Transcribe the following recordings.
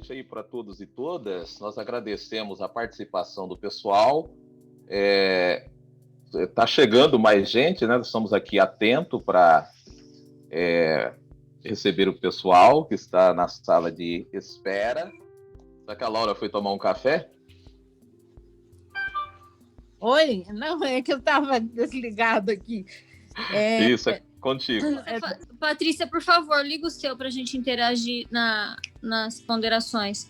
noite aí para todos e todas. Nós agradecemos a participação do pessoal. Está chegando mais gente, né? Nós estamos aqui atentos para receber o pessoal que está na sala de espera. Será que a Laura foi tomar um café? Oi? Não, é que eu estava desligado aqui. Isso, é contigo. Patrícia, por favor, liga o seu para a gente interagir nas ponderações.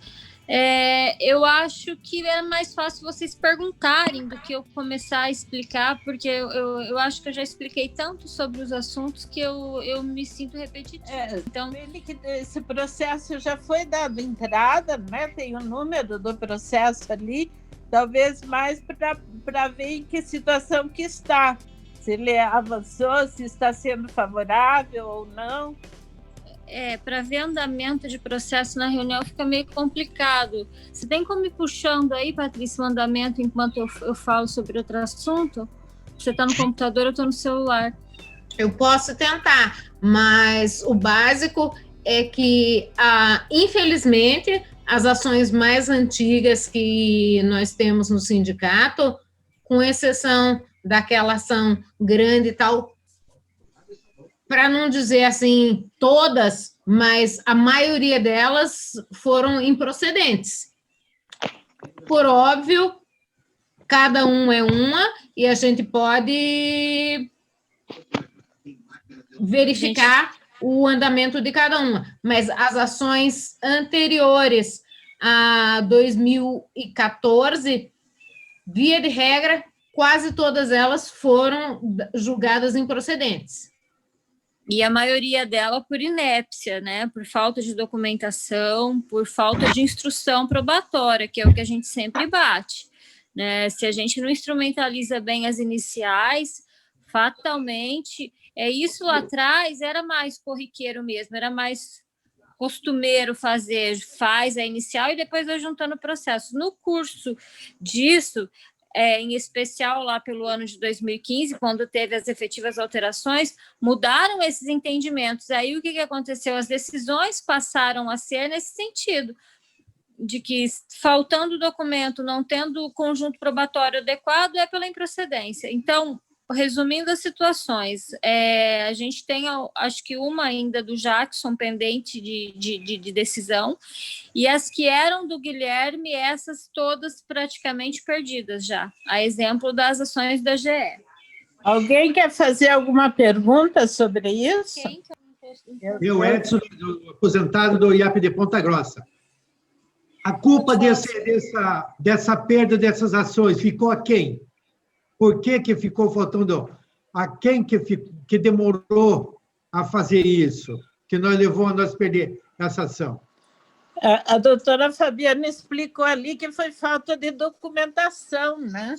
Eu acho que é mais fácil vocês perguntarem do que eu começar a explicar, porque eu acho que eu já expliquei tanto sobre os assuntos que eu me sinto repetitiva. Então, esse processo já foi dado entrada, né? Tem o número do processo ali, talvez mais para ver em que situação que está. Se ele avançou, se está sendo favorável ou não. Para ver andamento de processo na reunião fica meio complicado. Você tem como ir puxando aí, Patrícia, o andamento enquanto eu falo sobre outro assunto? Você está no computador, eu estou no celular. Eu posso tentar, mas o básico é que, infelizmente, as ações mais antigas que nós temos no sindicato, com exceção daquela ação grande e tal, para não dizer assim todas, mas a maioria delas foram improcedentes. Por óbvio, cada um é uma, e a gente pode verificar o andamento de cada uma, mas as ações anteriores a 2014, via de regra, quase todas elas foram julgadas improcedentes. E a maioria dela por inépcia, né? Por falta de documentação, por falta de instrução probatória, que é o que a gente sempre bate, né? Se a gente não instrumentaliza bem as iniciais, fatalmente, isso lá atrás era mais corriqueiro mesmo, era mais costumeiro faz a inicial e depois vai juntando o processo. No curso disso, em especial lá pelo ano de 2015, quando teve as efetivas alterações, mudaram esses entendimentos. Aí o que aconteceu? As decisões passaram a ser nesse sentido, de que faltando documento, não tendo conjunto probatório adequado, é pela improcedência. Então, resumindo as situações, a gente tem, acho que uma ainda do Jackson pendente de decisão, e as que eram do Guilherme, essas todas praticamente perdidas já, a exemplo das ações da GE. Alguém quer fazer alguma pergunta sobre isso? Eu, Edson, aposentado do IAP de Ponta Grossa. A culpa dessa perda dessas ações ficou a quem? Por que ficou faltando? A quem que demorou a fazer isso? Que nós levou a nós perder essa ação? A doutora Fabiana explicou ali que foi falta de documentação, né?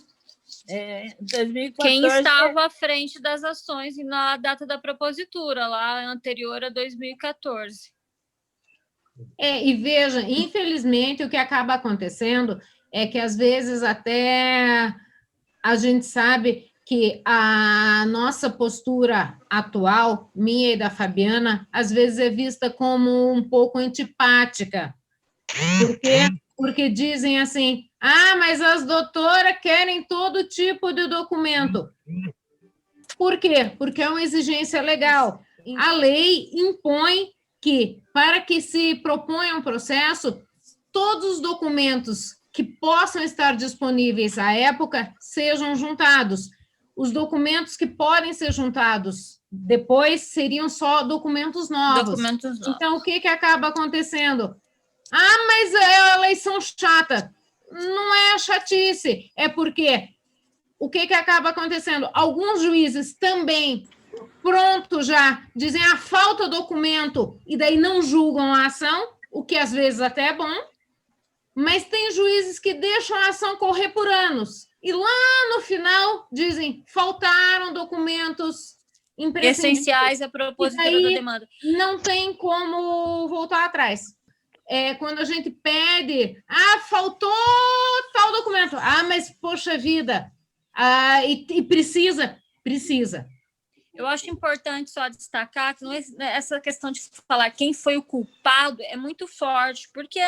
2014... Quem estava à frente das ações na data da propositura, lá anterior a 2014. E veja, infelizmente, o que acaba acontecendo é que, às vezes, até a gente sabe que a nossa postura atual, minha e da Fabiana, às vezes é vista como um pouco antipática. Por quê? Porque dizem assim, mas as doutoras querem todo tipo de documento. Por quê? Porque é uma exigência legal. A lei impõe que, para que se proponha um processo, todos os documentos que possam estar disponíveis à época sejam juntados. Os documentos que podem ser juntados depois seriam só documentos novos. Então, o que acaba acontecendo? Mas é a eleição chata. Não é chatice, é porque o que acaba acontecendo? Alguns juízes também, pronto já, dizem falta documento, e daí não julgam a ação, o que às vezes até é bom, mas tem juízes que deixam a ação correr por anos, e lá no final dizem, faltaram documentos essenciais à propositura da demanda. Não tem como voltar atrás. Quando a gente pede, faltou tal documento, mas, poxa vida, e precisa. Eu acho importante só destacar que não é, essa questão de falar quem foi o culpado é muito forte, porque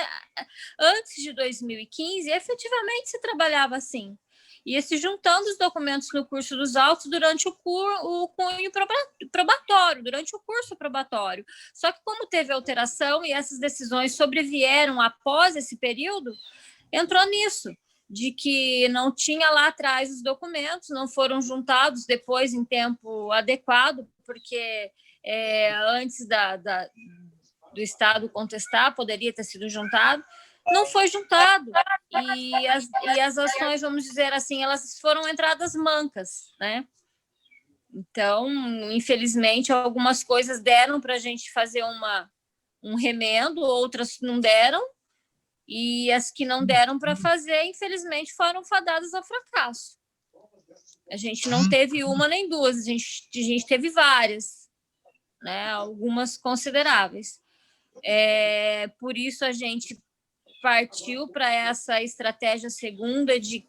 antes de 2015, efetivamente se trabalhava assim. Ia se juntando os documentos no curso dos autos durante o cunho probatório, durante o curso probatório. Só que como teve alteração e essas decisões sobrevieram após esse período, entrou nisso, de que não tinha lá atrás os documentos, não foram juntados depois em tempo adequado, porque antes do Estado contestar, poderia ter sido juntado, não foi juntado, e as ações, vamos dizer assim, elas foram entradas mancas, né? Então, infelizmente, algumas coisas deram para a gente fazer um remendo, outras não deram, e as que não deram para fazer, infelizmente, foram fadadas ao fracasso. A gente não teve uma nem duas, a gente teve várias, né? Algumas consideráveis. Por isso, a gente partiu para essa estratégia segunda de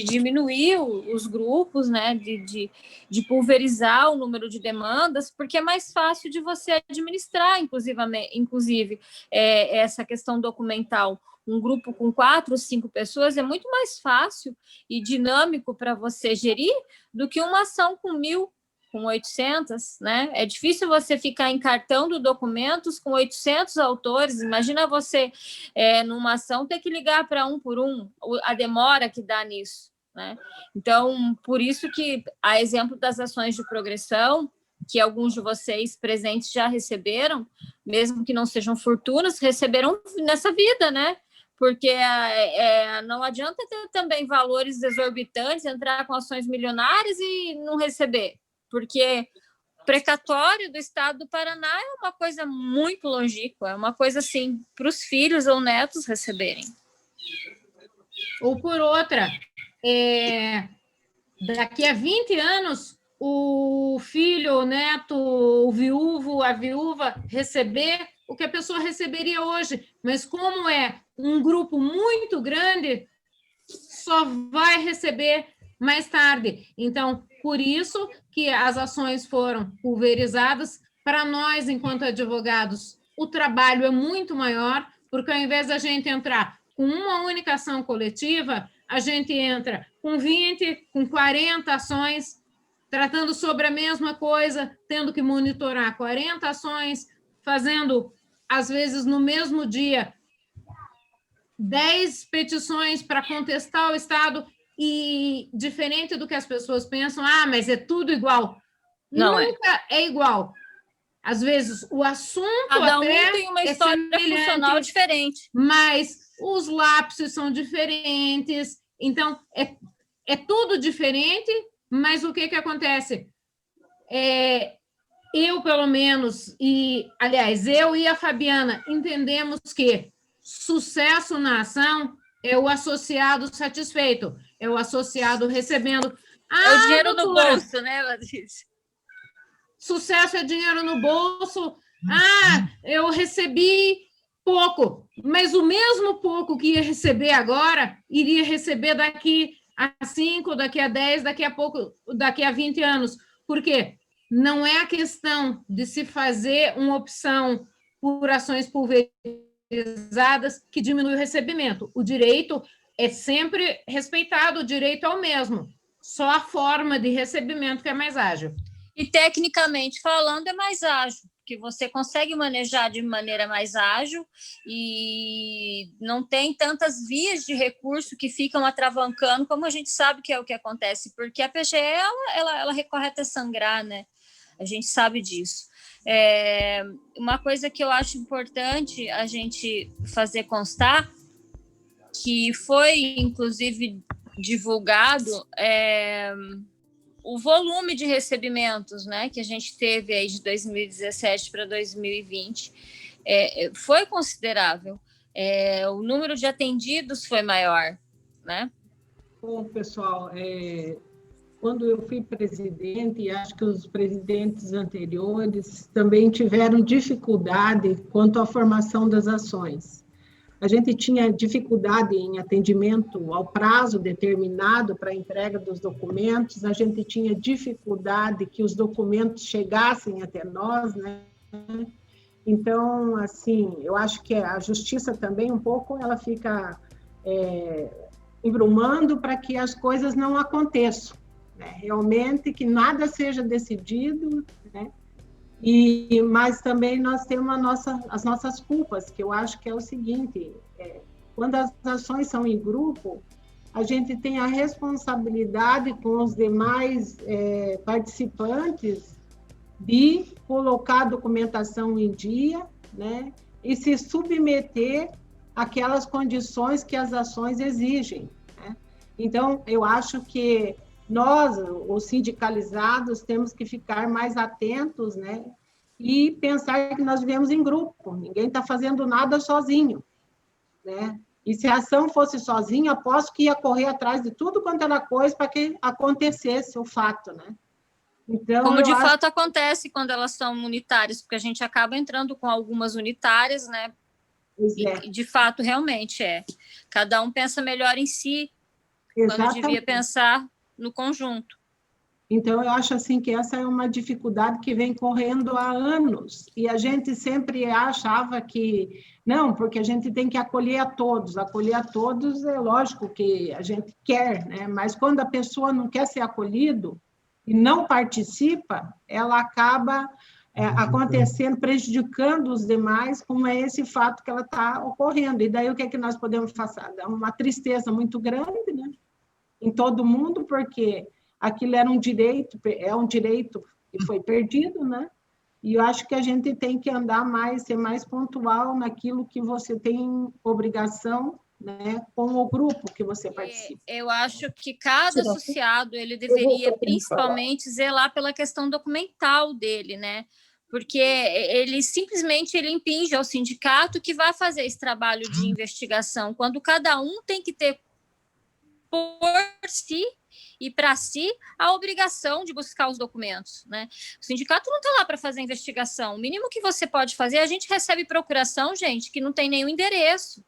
diminuir os grupos, né? de pulverizar o número de demandas, porque é mais fácil de você administrar, inclusive essa questão documental. Um grupo com 4 ou 5 pessoas é muito mais fácil e dinâmico para você gerir do que uma ação com 1.000, com 800, né? É difícil você ficar encartando documentos com 800 autores. Imagina você, numa ação, ter que ligar para um por um, a demora que dá nisso, né? Então, por isso que, a exemplo das ações de progressão, que alguns de vocês presentes já receberam, mesmo que não sejam fortunas, receberam nessa vida, né? Porque não adianta ter também valores exorbitantes, entrar com ações milionárias e não receber, porque o precatório do Estado do Paraná é uma coisa muito longínqua, é uma coisa assim, para os filhos ou netos receberem. Ou por outra, daqui a 20 anos, o filho, o neto, o viúvo, a viúva receber o que a pessoa receberia hoje, mas como é um grupo muito grande, só vai receber mais tarde. Então, por isso que as ações foram pulverizadas. Para nós, enquanto advogados, o trabalho é muito maior, porque ao invés da gente entrar com uma única ação coletiva, a gente entra com 20, com 40 ações, tratando sobre a mesma coisa, tendo que monitorar 40 ações, fazendo, às vezes, no mesmo dia, 10 petições para contestar o Estado, e diferente do que as pessoas pensam, mas é tudo igual. Nunca é igual. Às vezes, o assunto cada um tem uma história funcional diferente. Mas os lapsos são diferentes, então, é tudo diferente, mas o que acontece? Eu, pelo menos, eu e a Fabiana entendemos que sucesso na ação é o associado satisfeito, é o associado recebendo. É o dinheiro no bolso, né, Patrícia? Sucesso é dinheiro no bolso. Eu recebi pouco, mas o mesmo pouco que ia receber agora, iria receber daqui a 5, daqui a 10, daqui a pouco, daqui a 20 anos. Por quê? Não é a questão de se fazer uma opção por ações pulverizadas que diminui o recebimento. O direito é sempre respeitado, o direito é o mesmo, só a forma de recebimento que é mais ágil. E, tecnicamente falando, é mais ágil, porque você consegue manejar de maneira mais ágil e não tem tantas vias de recurso que ficam atravancando, como a gente sabe que é o que acontece, porque a PGE, ela recorre até sangrar, né? A gente sabe disso. Uma coisa que eu acho importante a gente fazer constar, que foi, inclusive, divulgado, o volume de recebimentos, né, que a gente teve aí de 2017 para 2020 foi considerável. O número de atendidos foi maior, né? Bom, pessoal, quando eu fui presidente, e acho que os presidentes anteriores também tiveram dificuldade quanto à formação das ações. a gente tinha dificuldade em atendimento ao prazo determinado para a entrega dos documentos, a gente tinha dificuldade que os documentos chegassem até nós, né? Então, assim, eu acho que a justiça também, um pouco, ela fica embrumando para que as coisas não aconteçam, né? Realmente, que nada seja decidido, né? Mas também nós temos as nossas culpas, que eu acho que é o seguinte, quando as ações são em grupo, a gente tem a responsabilidade com os demais participantes de colocar a documentação em dia, né, e se submeter àquelas condições que as ações exigem, né? Então, eu acho que nós, os sindicalizados, temos que ficar mais atentos, né? E pensar que nós vivemos em grupo, ninguém está fazendo nada sozinho, né? E se a ação fosse sozinha, aposto que ia correr atrás de tudo quanto era coisa para que acontecesse o fato, né? Então, como de fato acontece quando elas são unitárias, porque a gente acaba entrando com algumas unitárias, né? E de fato, realmente cada um pensa melhor em si, quando devia pensar no conjunto. Então, eu acho assim que essa é uma dificuldade que vem correndo há anos, e a gente sempre achava que, não, porque a gente tem que acolher a todos é lógico que a gente quer, né? Mas quando a pessoa não quer ser acolhido e não participa, ela acaba acontecendo, prejudicando os demais, como é esse fato que ela está ocorrendo. E daí o que é que nós podemos fazer? Dá uma tristeza muito grande, né? Em todo mundo, porque aquilo era um direito que foi perdido, né? E eu acho que a gente tem que andar mais, ser mais pontual naquilo que você tem obrigação, né, com o grupo que você participa. Eu acho que cada associado ele deveria principalmente zelar pela questão documental dele, né? Porque ele simplesmente impinge ao sindicato que vai fazer esse trabalho de investigação, quando cada um tem que ter por si e para si a obrigação de buscar os documentos, né? O sindicato não está lá para fazer investigação. O mínimo que você pode fazer, a gente recebe procuração, gente, que não tem nenhum endereço.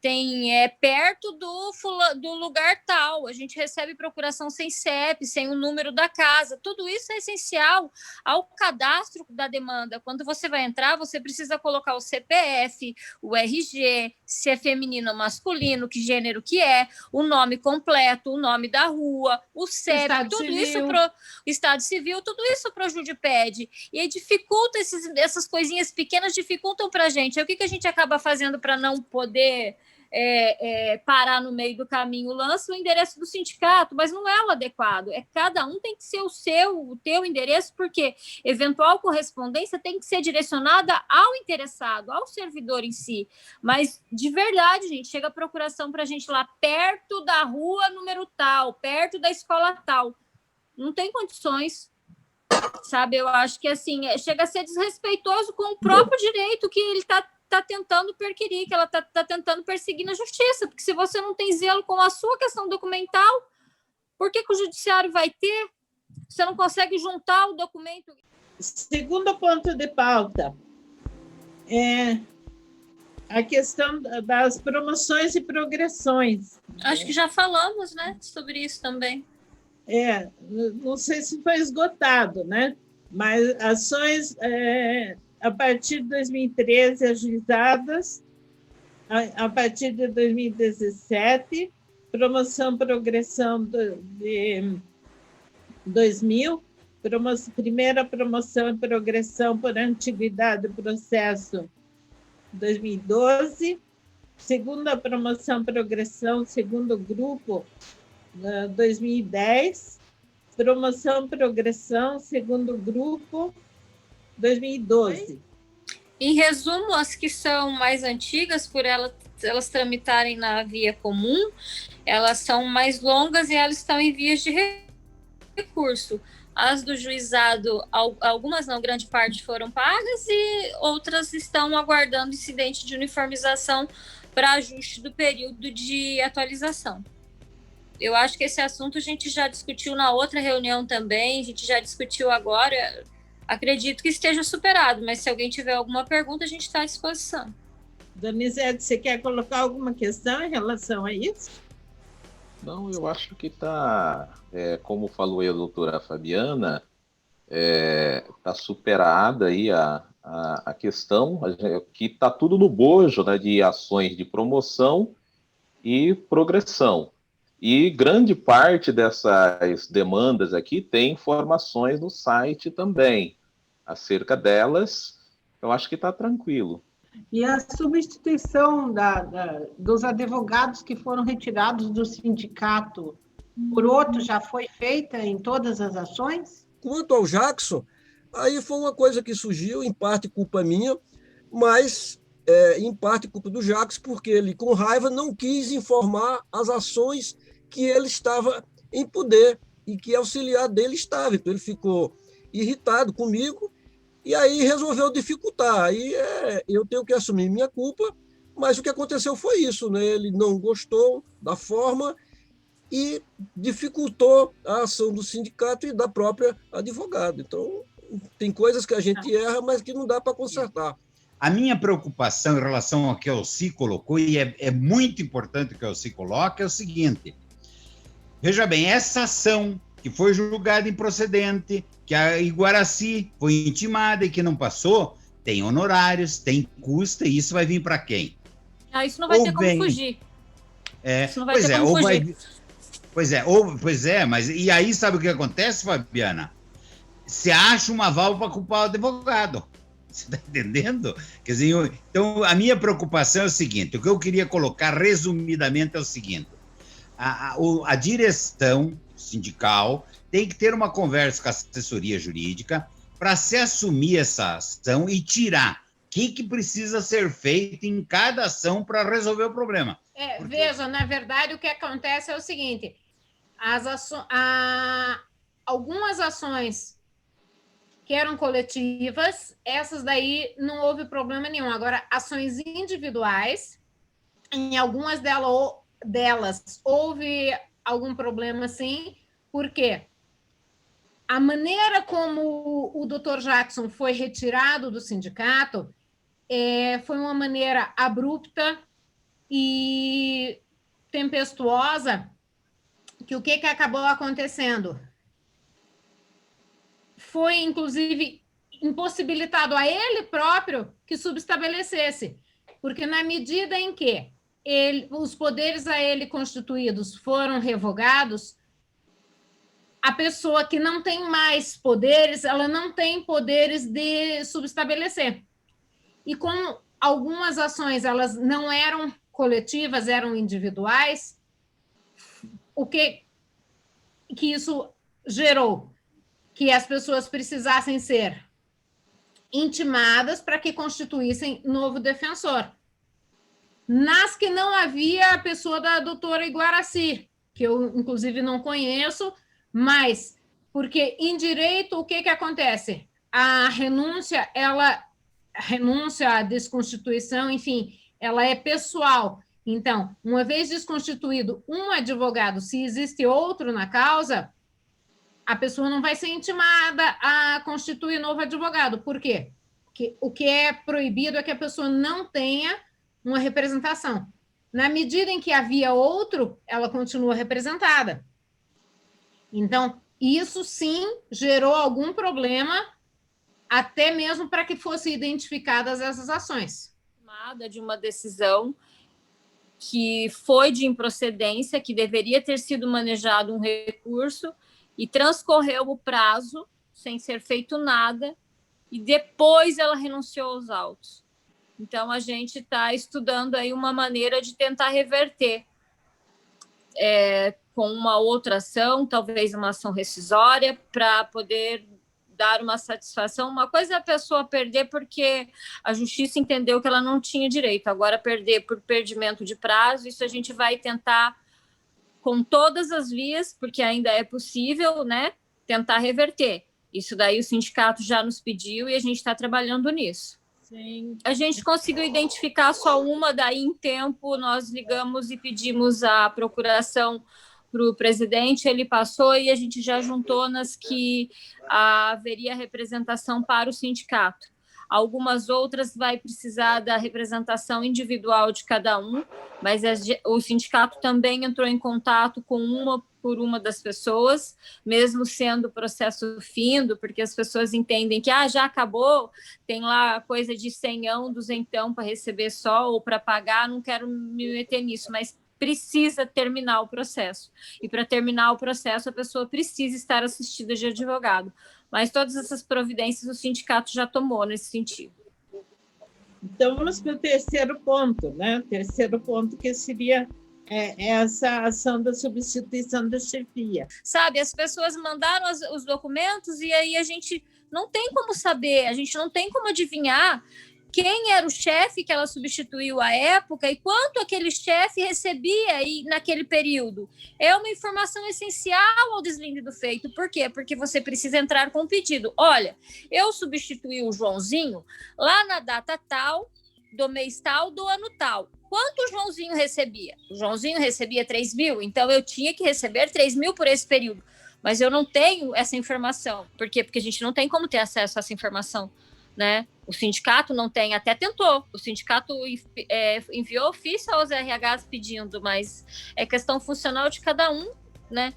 Tem perto do lugar tal, a gente recebe procuração sem CEP, sem o número da casa, tudo isso é essencial ao cadastro da demanda. Quando você vai entrar, você precisa colocar o CPF, o RG, se é feminino ou masculino, que gênero que é, o nome completo, o nome da rua, o CEP, tudo isso Estado Civil, tudo isso para o Judiped. E aí dificulta essas coisinhas pequenas, dificultam para a gente. Aí o que a gente acaba fazendo para não poder parar no meio do caminho? Lança o endereço do sindicato, mas não é o adequado. Cada um tem que ser o teu endereço, porque eventual correspondência tem que ser direcionada ao interessado, ao servidor em si. Mas, de verdade, gente, chega a procuração para a gente lá perto da rua número tal, perto da escola tal. Não tem condições, sabe? Eu acho que, assim, chega a ser desrespeitoso com o próprio direito que ele está tentando perquirir, que ela está tentando perseguir na justiça, porque se você não tem zelo com a sua questão documental, por que o judiciário vai ter? Você não consegue juntar o documento? Segundo ponto de pauta, a questão das promoções e progressões. Acho que já falamos, né, sobre isso também. Não sei se foi esgotado, né? Mas ações a partir de 2013 ajuizadas, a partir de 2017, progressão de 2000, primeira promoção e progressão por antiguidade do processo 2012, segunda promoção e progressão, segundo grupo, 2010, promoção e progressão, segundo grupo, 2012. Em resumo, as que são mais antigas, por elas tramitarem na via comum, elas são mais longas e elas estão em vias de recurso. As do juizado, algumas não, grande parte foram pagas e outras estão aguardando incidente de uniformização para ajuste do período de atualização. Eu acho que esse assunto a gente já discutiu na outra reunião também, a gente já discutiu agora. Acredito que esteja superado, mas se alguém tiver alguma pergunta, a gente está à disposição. Donizete, você quer colocar alguma questão em relação a isso? Não, eu acho que está, como falou aí a doutora Fabiana, está superada aí a questão, que está tudo no bojo, né, de ações de promoção e progressão. E grande parte dessas demandas aqui tem informações no site também. Acerca delas, eu acho que está tranquilo. E a substituição dos advogados que foram retirados do sindicato por outro já foi feita em todas as ações? Quanto ao Jackson, aí foi uma coisa que surgiu, em parte culpa minha, mas em parte culpa do Jackson, porque ele, com raiva, não quis informar as ações que ele estava em poder e que auxiliar dele estava. Então, ele ficou irritado comigo e aí resolveu dificultar. Aí eu tenho que assumir minha culpa, mas o que aconteceu foi isso, né? Ele não gostou da forma e dificultou a ação do sindicato e da própria advogada. Então, tem coisas que a gente erra, mas que não dá para consertar. A minha preocupação em relação ao que a Elci colocou, e é muito importante que a Elci coloque, é o seguinte: veja bem, essa ação que foi julgada improcedente, que a Iguaracy foi intimada e que não passou, tem honorários, tem custo, e isso vai vir para quem? Isso não vai ter como fugir. Isso não vai ter como fugir. Pois é, mas e aí sabe o que acontece, Fabiana? Você acha uma válvula para culpar o advogado. Você está entendendo? Quer dizer, então, a minha preocupação é o seguinte: o que eu queria colocar resumidamente é o seguinte: a direção sindical tem que ter uma conversa com a assessoria jurídica para se assumir essa ação e tirar o que precisa ser feito em cada ação para resolver o problema. Veja, na verdade, o que acontece é o seguinte: algumas ações que eram coletivas, essas daí não houve problema nenhum. Agora, ações individuais, em algumas delas houve algum problema, sim. Por quê? A maneira como o Dr. Jackson foi retirado do sindicato foi uma maneira abrupta e tempestuosa, que o que acabou acontecendo? Foi, inclusive, impossibilitado a ele próprio que subestabelecesse, porque na medida em que os poderes a ele constituídos foram revogados, a pessoa que não tem mais poderes, ela não tem poderes de subestabelecer. E como algumas ações elas não eram coletivas, eram individuais, o que isso gerou? Que as pessoas precisassem ser intimadas para que constituíssem novo defensor. Nas que não havia a pessoa da doutora Iguaracy, que eu, inclusive, não conheço, mas porque em direito o que acontece? A renúncia, a desconstituição, enfim, ela é pessoal. Então, uma vez desconstituído um advogado, se existe outro na causa, a pessoa não vai ser intimada a constituir novo advogado. Por quê? Porque o que é proibido é que a pessoa não tenha uma representação. Na medida em que havia outro, ela continua representada. Então, isso sim gerou algum problema, até mesmo para que fossem identificadas essas ações. De uma decisão que foi de improcedência, que deveria ter sido manejado um recurso, e transcorreu o prazo sem ser feito nada, e depois ela renunciou aos autos. Então, a gente está estudando aí uma maneira de tentar reverter com uma outra ação, talvez uma ação rescisória, para poder dar uma satisfação. Uma coisa é a pessoa perder porque a justiça entendeu que ela não tinha direito. Agora, perder por perdimento de prazo, isso a gente vai tentar com todas as vias, porque ainda é possível, né, tentar reverter. Isso daí o sindicato já nos pediu e a gente está trabalhando nisso. Sim. A gente conseguiu identificar só uma, daí em tempo nós ligamos e pedimos a procuração para o presidente, ele passou e a gente já juntou nas que haveria representação para o sindicato. Algumas outras vai precisar da representação individual de cada um, mas o sindicato também entrou em contato com uma por uma das pessoas, mesmo sendo o processo findo, porque as pessoas entendem que já acabou, tem lá coisa de 100ão, 200ão para receber só ou para pagar, não quero me meter nisso, mas precisa terminar o processo. E para terminar o processo, a pessoa precisa estar assistida de advogado. Mas todas essas providências o sindicato já tomou nesse sentido. Então, vamos para o terceiro ponto, né? O terceiro ponto que seria essa ação da substituição da chefia. Sabe, as pessoas mandaram os documentos e aí a gente não tem como saber, a gente não tem como adivinhar quem era o chefe que ela substituiu à época e quanto aquele chefe recebia aí naquele período. É uma informação essencial ao deslinde do feito. Por quê? Porque você precisa entrar com um pedido. Olha, eu substituí o Joãozinho lá na data tal, do mês tal, do ano tal. Quanto o Joãozinho recebia? O Joãozinho recebia 3 mil, então eu tinha que receber 3 mil por esse período. Mas eu não tenho essa informação. Por quê? Porque a gente não tem como ter acesso a essa informação, né? O sindicato não tem, até tentou. O sindicato enviou ofício aos RHs pedindo, mas é questão funcional de cada um, né?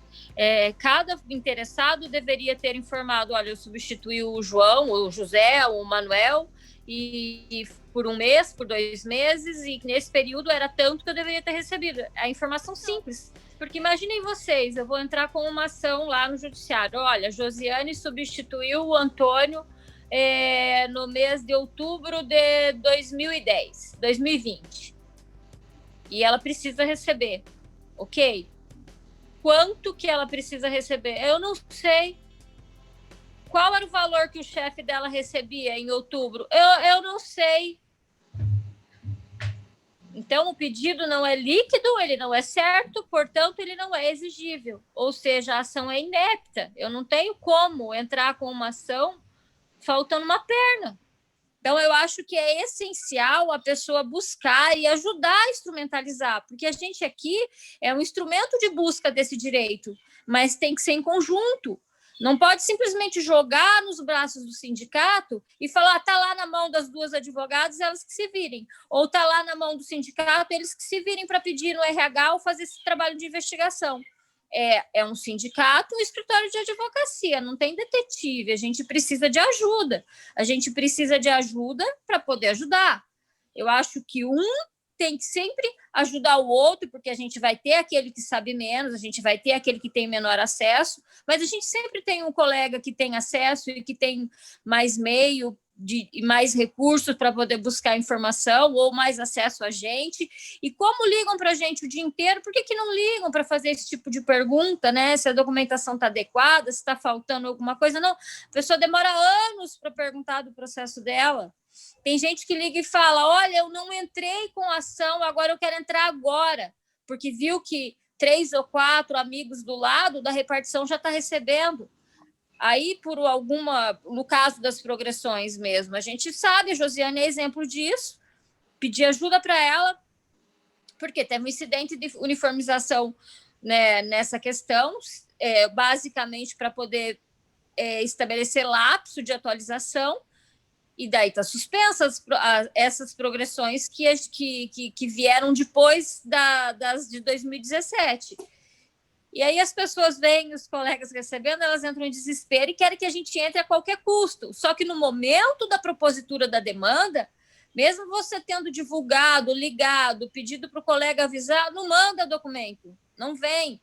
Cada interessado deveria ter informado, olha, eu substituí o João, o José, o Manuel, e por 1 mês, por 2 meses, e nesse período era tanto que eu deveria ter recebido. A informação simples. Porque imaginem vocês, eu vou entrar com uma ação lá no judiciário. Olha, Josiane substituiu o Antônio no mês de outubro de 2020. E ela precisa receber. Ok? Quanto que ela precisa receber? Eu não sei. Qual era o valor que o chefe dela recebia em outubro? Eu não sei. Então, o pedido não é líquido, ele não é certo, portanto, ele não é exigível. Ou seja, a ação é inepta. Eu não tenho como entrar com uma ação faltando uma perna. Então, eu acho que é essencial a pessoa buscar e ajudar a instrumentalizar, porque a gente aqui é um instrumento de busca desse direito, mas tem que ser em conjunto. Não pode simplesmente jogar nos braços do sindicato e falar, está lá na mão das 2 advogadas, elas que se virem. Ou está lá na mão do sindicato, eles que se virem para pedir no RH ou fazer esse trabalho de investigação. É um sindicato, um escritório de advocacia, não tem detetive, a gente precisa de ajuda. A gente precisa de ajuda para poder ajudar. Eu acho que um tem que sempre ajudar o outro, porque a gente vai ter aquele que sabe menos, a gente vai ter aquele que tem menor acesso, mas a gente sempre tem um colega que tem acesso e que tem mais meio e mais recursos para poder buscar informação ou mais acesso a gente. E como ligam para a gente o dia inteiro, por que não ligam para fazer esse tipo de pergunta, né? Se a documentação está adequada, se está faltando alguma coisa. Não, a pessoa demora anos para perguntar do processo dela. Tem gente que liga e fala, olha, eu não entrei com ação, agora eu quero entrar agora, porque viu que 3 ou 4 amigos do lado da repartição já está recebendo. Aí, no caso das progressões mesmo, a gente sabe, a Josiane é exemplo disso, pedir ajuda para ela, porque teve um incidente de uniformização, né, nessa questão, basicamente para poder estabelecer lapso de atualização, e daí está suspensas essas progressões que vieram depois das de 2017. E aí as pessoas veem os colegas recebendo, elas entram em desespero e querem que a gente entre a qualquer custo. Só que no momento da propositura da demanda, mesmo você tendo divulgado, ligado, pedido para o colega avisar, não manda documento, não vem.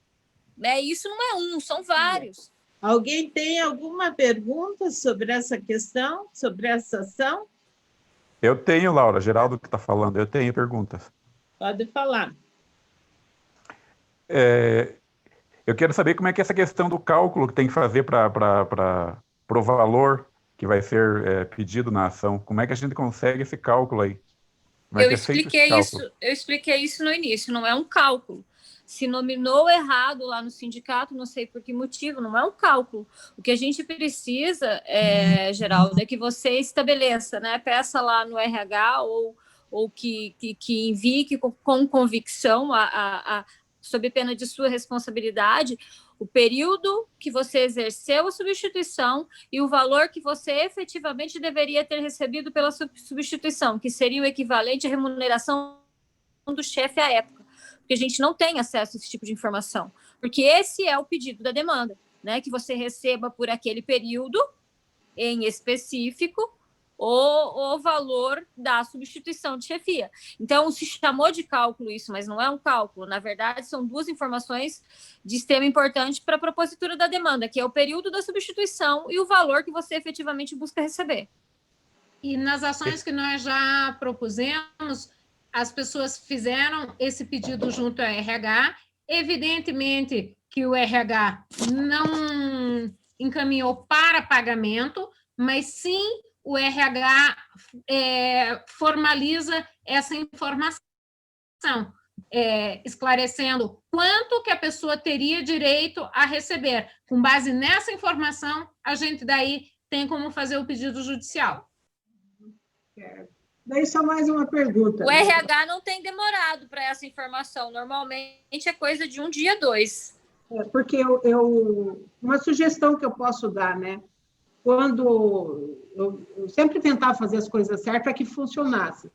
Né? Isso não é um, são vários. Alguém tem alguma pergunta sobre essa questão, sobre essa ação? Eu tenho, Laura. Geraldo que está falando, eu tenho perguntas. Pode falar. Eu quero saber como é que é essa questão do cálculo que tem que fazer para o valor que vai ser pedido na ação. Como é que a gente consegue esse cálculo aí? Eu expliquei isso no início, não é um cálculo. Se nominou errado lá no sindicato, não sei por que motivo, não é um cálculo. O que a gente precisa, Geraldo, é que você estabeleça, né? Peça lá no RH ou que envie com convicção sob pena de sua responsabilidade, o período que você exerceu a substituição e o valor que você efetivamente deveria ter recebido pela substituição, que seria o equivalente à remuneração do chefe à época, porque a gente não tem acesso a esse tipo de informação, porque esse é o pedido da demanda, né, que você receba por aquele período em específico o valor da substituição de chefia. Então, se chamou de cálculo isso, mas não é um cálculo. Na verdade, são duas informações de extrema importância para a propositura da demanda, que é o período da substituição e o valor que você efetivamente busca receber. E nas ações que nós já propusemos, as pessoas fizeram esse pedido junto ao RH. Evidentemente que o RH não encaminhou para pagamento, mas sim o RH formaliza essa informação, esclarecendo quanto que a pessoa teria direito a receber. Com base nessa informação, a gente daí tem como fazer o pedido judicial. Daí só mais uma pergunta. O RH não tem demorado para essa informação. Normalmente é coisa de 1 dia, 2. Porque uma sugestão que eu posso dar, né? Quando eu sempre tentava fazer as coisas certas para que funcionasse.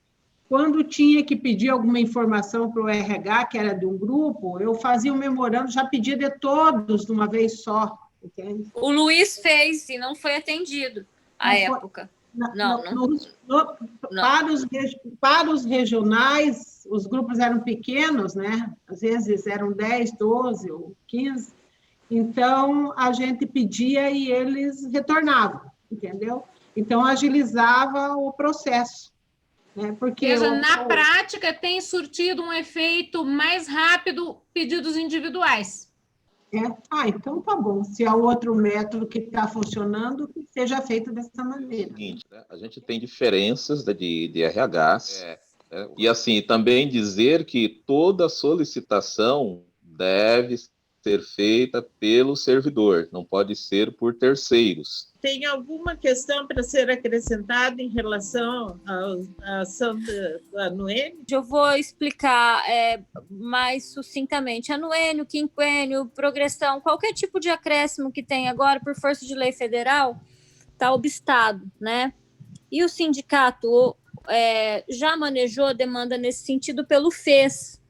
Quando tinha que pedir alguma informação para o RH, que era de um grupo, eu fazia um memorando, já pedia de todos de uma vez só, entende? O Luiz fez e não foi atendido à época. Para os regionais, os grupos eram pequenos, né? Às vezes eram 10, 12 ou 15. Então, a gente pedia e eles retornavam, entendeu? Então, agilizava o processo. Né? Porque na prática, tem surtido um efeito mais rápido pedidos individuais. Então tá bom. Se há outro método que está funcionando, que seja feito dessa maneira. A gente tem diferenças de RHs, e assim, também dizer que toda solicitação deve ser feita pelo servidor, não pode ser por terceiros. Tem alguma questão para ser acrescentada em relação à ação do anuênio? Eu vou explicar mais sucintamente. Anuênio, quinquênio, progressão, qualquer tipo de acréscimo que tem agora por força de lei federal está obstado, né? E o sindicato já manejou a demanda nesse sentido pelo FES.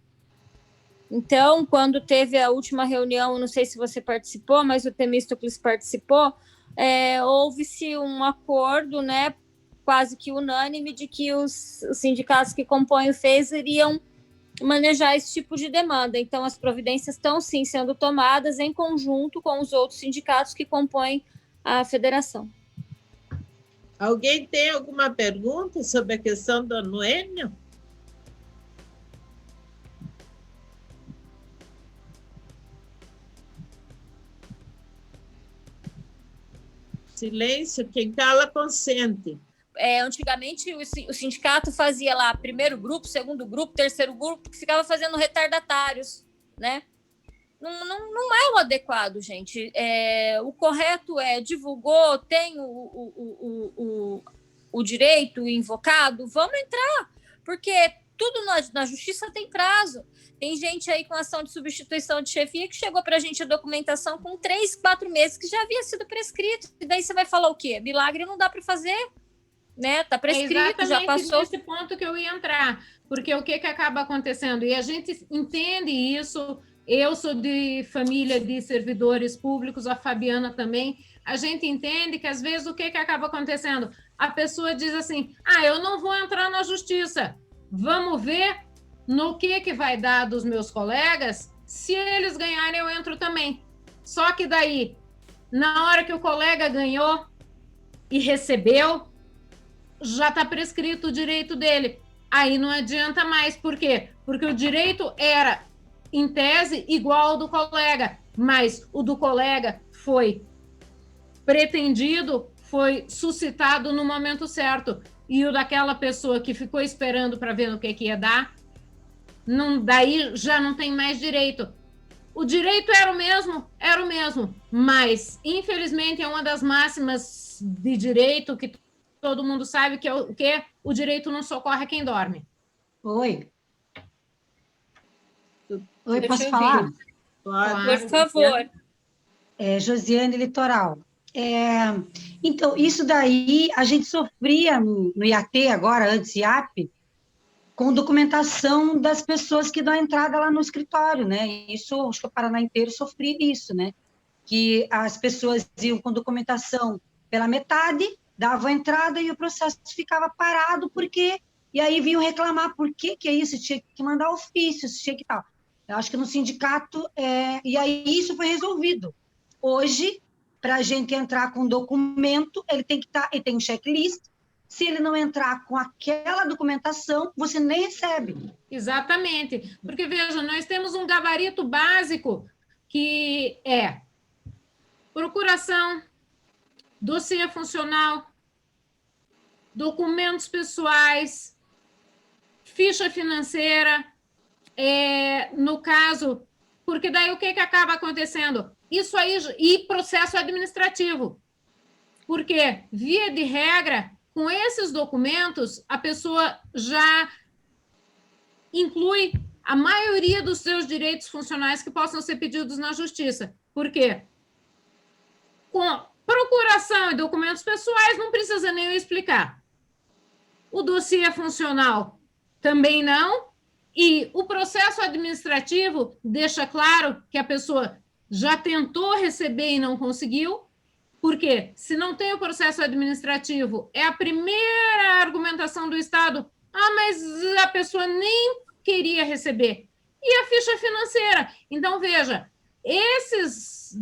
Então, quando teve a última reunião, não sei se você participou, mas o Temístocles participou, houve-se um acordo, né, quase que unânime, de que os sindicatos que compõem o FES iriam manejar esse tipo de demanda. Então, as providências estão, sim, sendo tomadas em conjunto com os outros sindicatos que compõem a federação. Alguém tem alguma pergunta sobre a questão do anuênio? Silêncio, quem cala consente. Antigamente, o sindicato fazia lá primeiro grupo, segundo grupo, terceiro grupo, que ficava fazendo retardatários, né? Não é o adequado, gente. O correto divulgou, tem o direito invocado, vamos entrar, porque tudo na justiça tem prazo. Tem gente aí com ação de substituição de chefia que chegou para a gente a documentação com 3, 4 meses que já havia sido prescrito. E daí você vai falar o quê? Milagre não dá para fazer, né? Está prescrito, já passou. Nesse ponto que eu ia entrar, porque o que acaba acontecendo? E a gente entende isso. Eu sou de família de servidores públicos, a Fabiana também. A gente entende que, às vezes, o que acaba acontecendo? A pessoa diz assim, eu não vou entrar na justiça. Vamos ver no que vai dar dos meus colegas. Se eles ganharem, eu entro também. Só que daí, na hora que o colega ganhou e recebeu, já está prescrito o direito dele. Aí não adianta mais. Por quê? Porque o direito era, em tese, igual ao do colega, mas o do colega foi pretendido, foi suscitado no momento certo. E o daquela pessoa que ficou esperando para ver no que ia dar, daí já não tem mais direito. O direito era o mesmo, mas, infelizmente, é uma das máximas de direito que todo mundo sabe que é o quê? O direito não socorre quem dorme. Oi. Oi, Deixa posso eu falar? ver. Pode. Por favor. Josiane Litoral. Então, isso daí a gente sofria no IAT agora, antes IAP, com documentação das pessoas que dão entrada lá no escritório, né? Isso, acho que o Paraná inteiro sofria isso, né? Que as pessoas iam com documentação pela metade, davam entrada e o processo ficava parado, porque... E aí vinham reclamar, por que é isso? Tinha que mandar ofício, tinha que tal. Eu acho que no sindicato... E aí isso foi resolvido. Hoje, para a gente entrar com documento, ele tem um checklist. Se ele não entrar com aquela documentação, você nem recebe. Exatamente. Porque, veja, nós temos um gabarito básico que é procuração, dossiê funcional, documentos pessoais, ficha financeira, no caso, porque daí o que acaba acontecendo? Isso aí, e processo administrativo. Porque, via de regra, com esses documentos, a pessoa já inclui a maioria dos seus direitos funcionais que possam ser pedidos na justiça. Por quê? Com procuração e documentos pessoais, não precisa nem eu explicar. O dossiê funcional também não, e o processo administrativo deixa claro que a pessoa já tentou receber e não conseguiu, porque se não tem o processo administrativo, é a primeira argumentação do Estado, mas a pessoa nem queria receber. E a ficha financeira. Então, veja, esses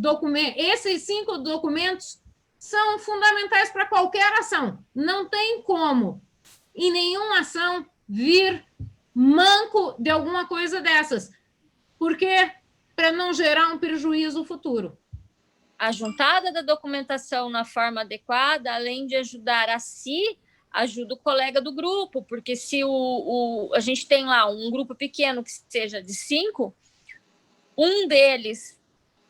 5 documentos são fundamentais para qualquer ação. Não tem como, em nenhuma ação, vir manco de alguma coisa dessas. Por quê? Para não gerar um prejuízo futuro. A juntada da documentação na forma adequada, além de ajudar a si, ajuda o colega do grupo, porque se a gente tem lá um grupo pequeno que seja de 5, um deles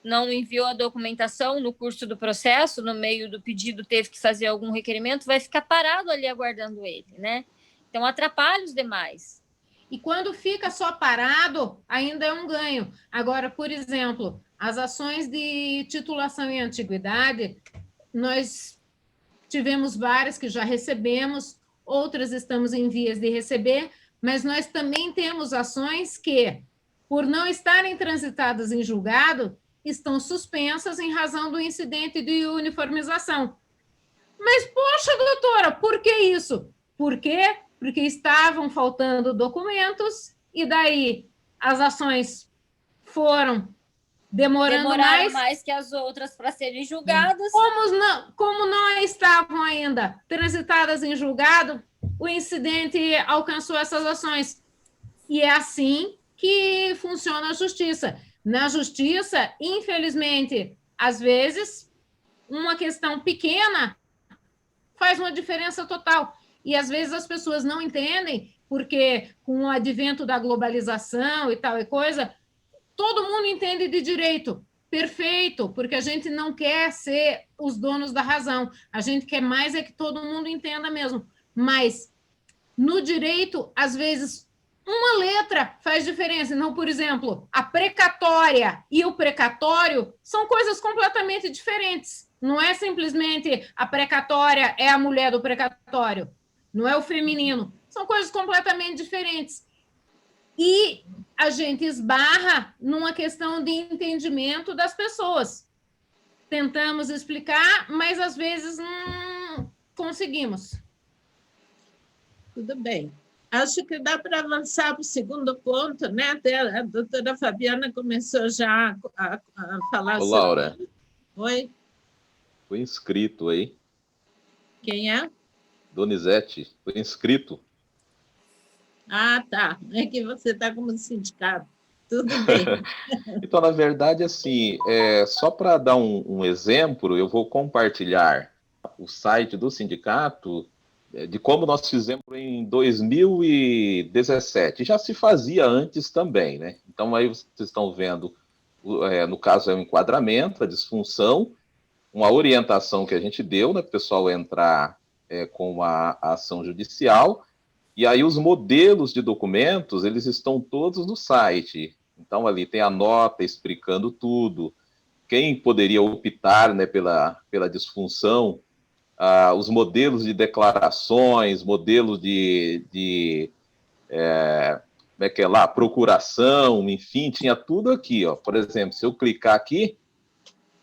não enviou a documentação no curso do processo, no meio do pedido teve que fazer algum requerimento, vai ficar parado ali aguardando ele, né? Então, atrapalha os demais. E quando fica só parado, ainda é um ganho. Agora, por exemplo, as ações de titulação em antiguidade, nós tivemos várias que já recebemos, outras estamos em vias de receber, mas nós também temos ações que, por não estarem transitadas em julgado, estão suspensas em razão do incidente de uniformização. Mas, poxa, doutora, por que isso? Por quê? Porque estavam faltando documentos e daí as ações foram demoraram mais que as outras para serem julgadas. Como não estavam ainda transitadas em julgado, o incidente alcançou essas ações. E é assim que funciona a justiça. Na justiça, infelizmente, às vezes, uma questão pequena faz uma diferença total. E, às vezes, as pessoas não entendem, porque com o advento da globalização e tal e coisa, todo mundo entende de direito. Perfeito, porque a gente não quer ser os donos da razão. A gente quer mais que todo mundo entenda mesmo. Mas, no direito, às vezes, uma letra faz diferença. Então, por exemplo, a precatória e o precatório são coisas completamente diferentes. Não é simplesmente a precatória é a mulher do precatório. Não é o feminino. São coisas completamente diferentes. E a gente esbarra numa questão de entendimento das pessoas. Tentamos explicar, mas às vezes não conseguimos. Tudo bem. Acho que dá para avançar para o segundo ponto, né? Até a doutora Fabiana começou já a falar sobre... Laura. Oi? Foi inscrito aí. Quem é? Donizete, foi inscrito. Ah, tá. É que você está como sindicato. Tudo bem. Então, na verdade, assim, só para dar um exemplo, eu vou compartilhar o site do sindicato de como nós fizemos em 2017. Já se fazia antes também, né? Então, aí vocês estão vendo, no caso, é o enquadramento, a disfunção, uma orientação que a gente deu, né, para o pessoal entrar com a ação judicial, e aí os modelos de documentos, eles estão todos no site. Então, ali tem a nota explicando tudo, quem poderia optar, né, pela disfunção, os modelos de declarações, modelos como é que é lá, procuração, enfim, tinha tudo aqui, ó. Por exemplo, se eu clicar aqui,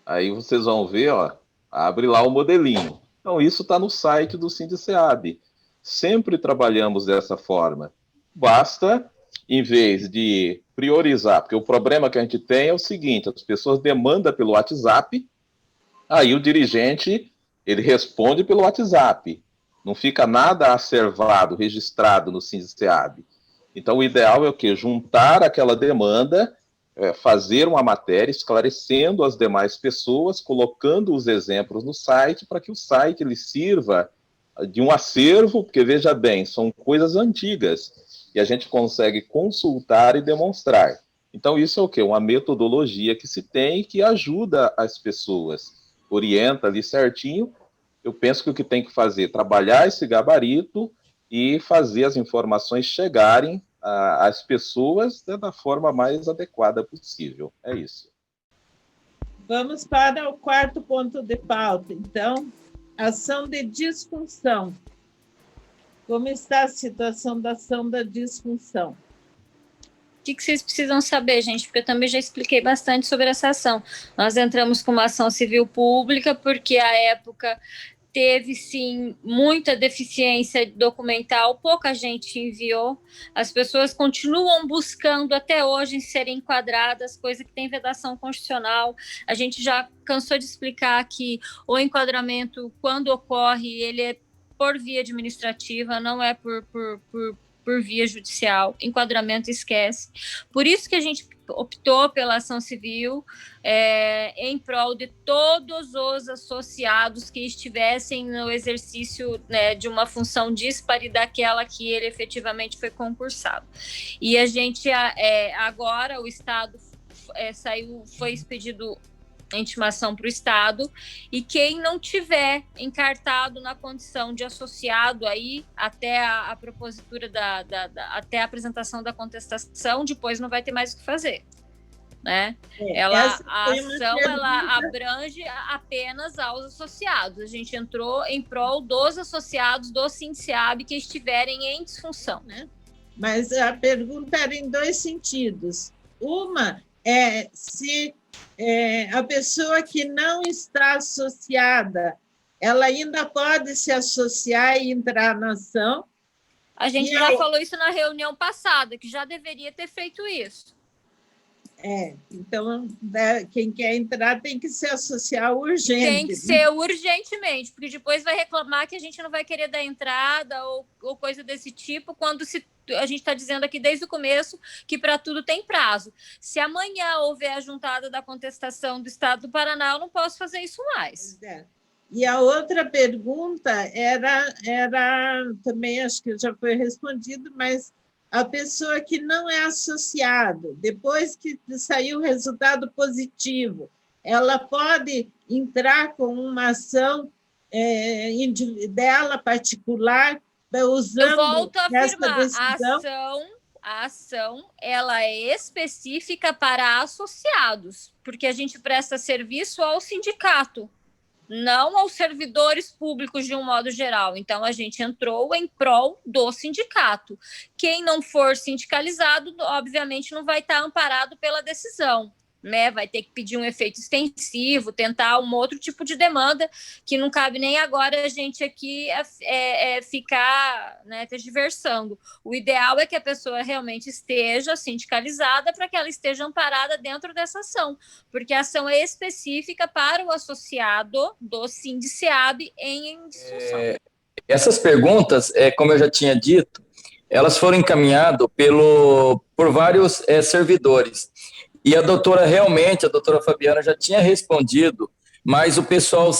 aí vocês vão ver, ó, abre lá o modelinho. Então, isso está no site do Sindiceab. Sempre trabalhamos dessa forma. Basta, em vez de priorizar, porque o problema que a gente tem é o seguinte, as pessoas demandam pelo WhatsApp, aí o dirigente, ele responde pelo WhatsApp. Não fica nada acervado, registrado no Sindiceab. Então, o ideal é o quê? Juntar aquela demanda, fazer uma matéria esclarecendo as demais pessoas, colocando os exemplos no site, para que o site ele sirva de um acervo, porque, veja bem, são coisas antigas, e a gente consegue consultar e demonstrar. Então, isso é o quê? Uma metodologia que se tem que ajuda as pessoas, orienta ali certinho. Eu penso que o que tem que fazer é trabalhar esse gabarito e fazer as informações chegarem às pessoas da forma mais adequada possível. É isso. Vamos para o quarto ponto de pauta, então, ação de disfunção. Como está a situação da ação da disfunção? O que vocês precisam saber, gente? Porque eu também já expliquei bastante sobre essa ação. Nós entramos com uma ação civil pública porque, à época, teve, sim, muita deficiência documental, pouca gente enviou, as pessoas continuam buscando até hoje em serem enquadradas, coisa que tem vedação constitucional. A gente já cansou de explicar que o enquadramento, quando ocorre, ele é por via administrativa, não é por via judicial. Enquadramento esquece. Por isso que a gente optou pela ação civil em prol de todos os associados que estivessem no exercício, né, de uma função dispare daquela que ele efetivamente foi concursado. E a gente, agora, o Estado foi expedido intimação para o Estado, e quem não tiver encartado na condição de associado aí até a propositura até a apresentação da contestação, depois não vai ter mais o que fazer, né? A ação ela abrange apenas aos associados. A gente entrou em prol dos associados do Sindiceab que estiverem em disfunção, né? Mas a pergunta era em dois sentidos. Uma é se a pessoa que não está associada, ela ainda pode se associar e entrar na ação. A gente já falou isso na reunião passada, que já deveria ter feito isso. Então, quem quer entrar tem que se associar urgente. Tem que ser urgentemente, porque depois vai reclamar que a gente não vai querer dar entrada ou coisa desse tipo, quando a gente está dizendo aqui desde o começo que para tudo tem prazo. Se amanhã houver a juntada da contestação do Estado do Paraná, eu não posso fazer isso mais. E a outra pergunta era também, acho que já foi respondido, mas a pessoa que não é associado, depois que saiu o resultado positivo, ela pode entrar com uma ação dela particular, usando eu volto a afirmar, decisão? A ação ela é específica para associados, porque a gente presta serviço ao sindicato, não aos servidores públicos de um modo geral. Então, a gente entrou em prol do sindicato. Quem não for sindicalizado, obviamente, não vai estar amparado pela decisão, né? Vai ter que pedir um efeito extensivo, tentar um outro tipo de demanda, que não cabe nem agora a gente aqui ficar, né, tergiversando. O ideal é que a pessoa realmente esteja sindicalizada para que ela esteja amparada dentro dessa ação, porque a ação é específica para o associado do Sindiceab em discussão. Essas perguntas, como eu já tinha dito, elas foram encaminhadas por vários servidores. E a doutora Fabiana já tinha respondido, mas o pessoal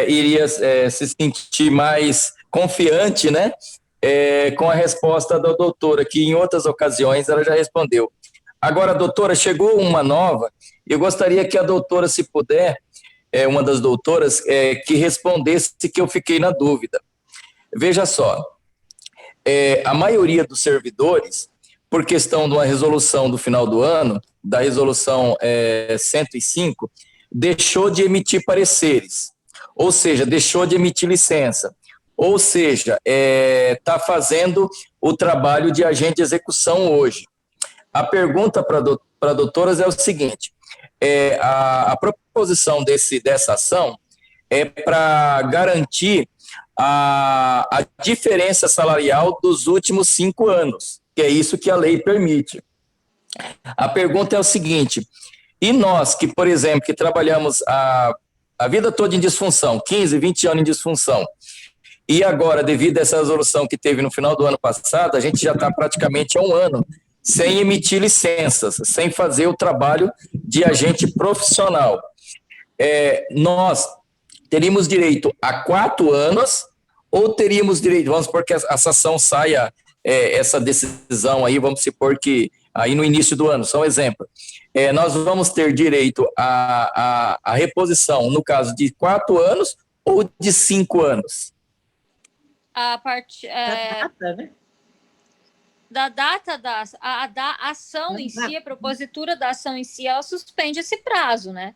iria se sentir mais confiante, né, com a resposta da doutora, que em outras ocasiões ela já respondeu. Agora, doutora, chegou uma nova, eu gostaria que a doutora, se puder, uma das doutoras, que respondesse, que eu fiquei na dúvida. Veja só, a maioria dos servidores, por questão de uma resolução do final do ano, da resolução 105, deixou de emitir pareceres, ou seja, deixou de emitir licença, ou seja, está fazendo o trabalho de agente de execução hoje. A pergunta para doutoras é o seguinte, a proposição dessa ação é para garantir a diferença salarial dos últimos 5 anos, que é isso que a lei permite. A pergunta é o seguinte, e nós que, por exemplo, que trabalhamos a vida toda em disfunção, 15, 20 anos em disfunção, e agora, devido a essa resolução que teve no final do ano passado, a gente já está praticamente há 1 ano sem emitir licenças, sem fazer o trabalho de agente profissional. Nós teríamos direito a 4 anos ou teríamos direito, vamos supor que essa ação saia, essa decisão aí, vamos supor que aí no início do ano, só um exemplo, nós vamos ter direito à reposição, no caso de 4 anos ou de 5 anos? A parte da data da ação em si, a propositura da ação em si, ela suspende esse prazo, né?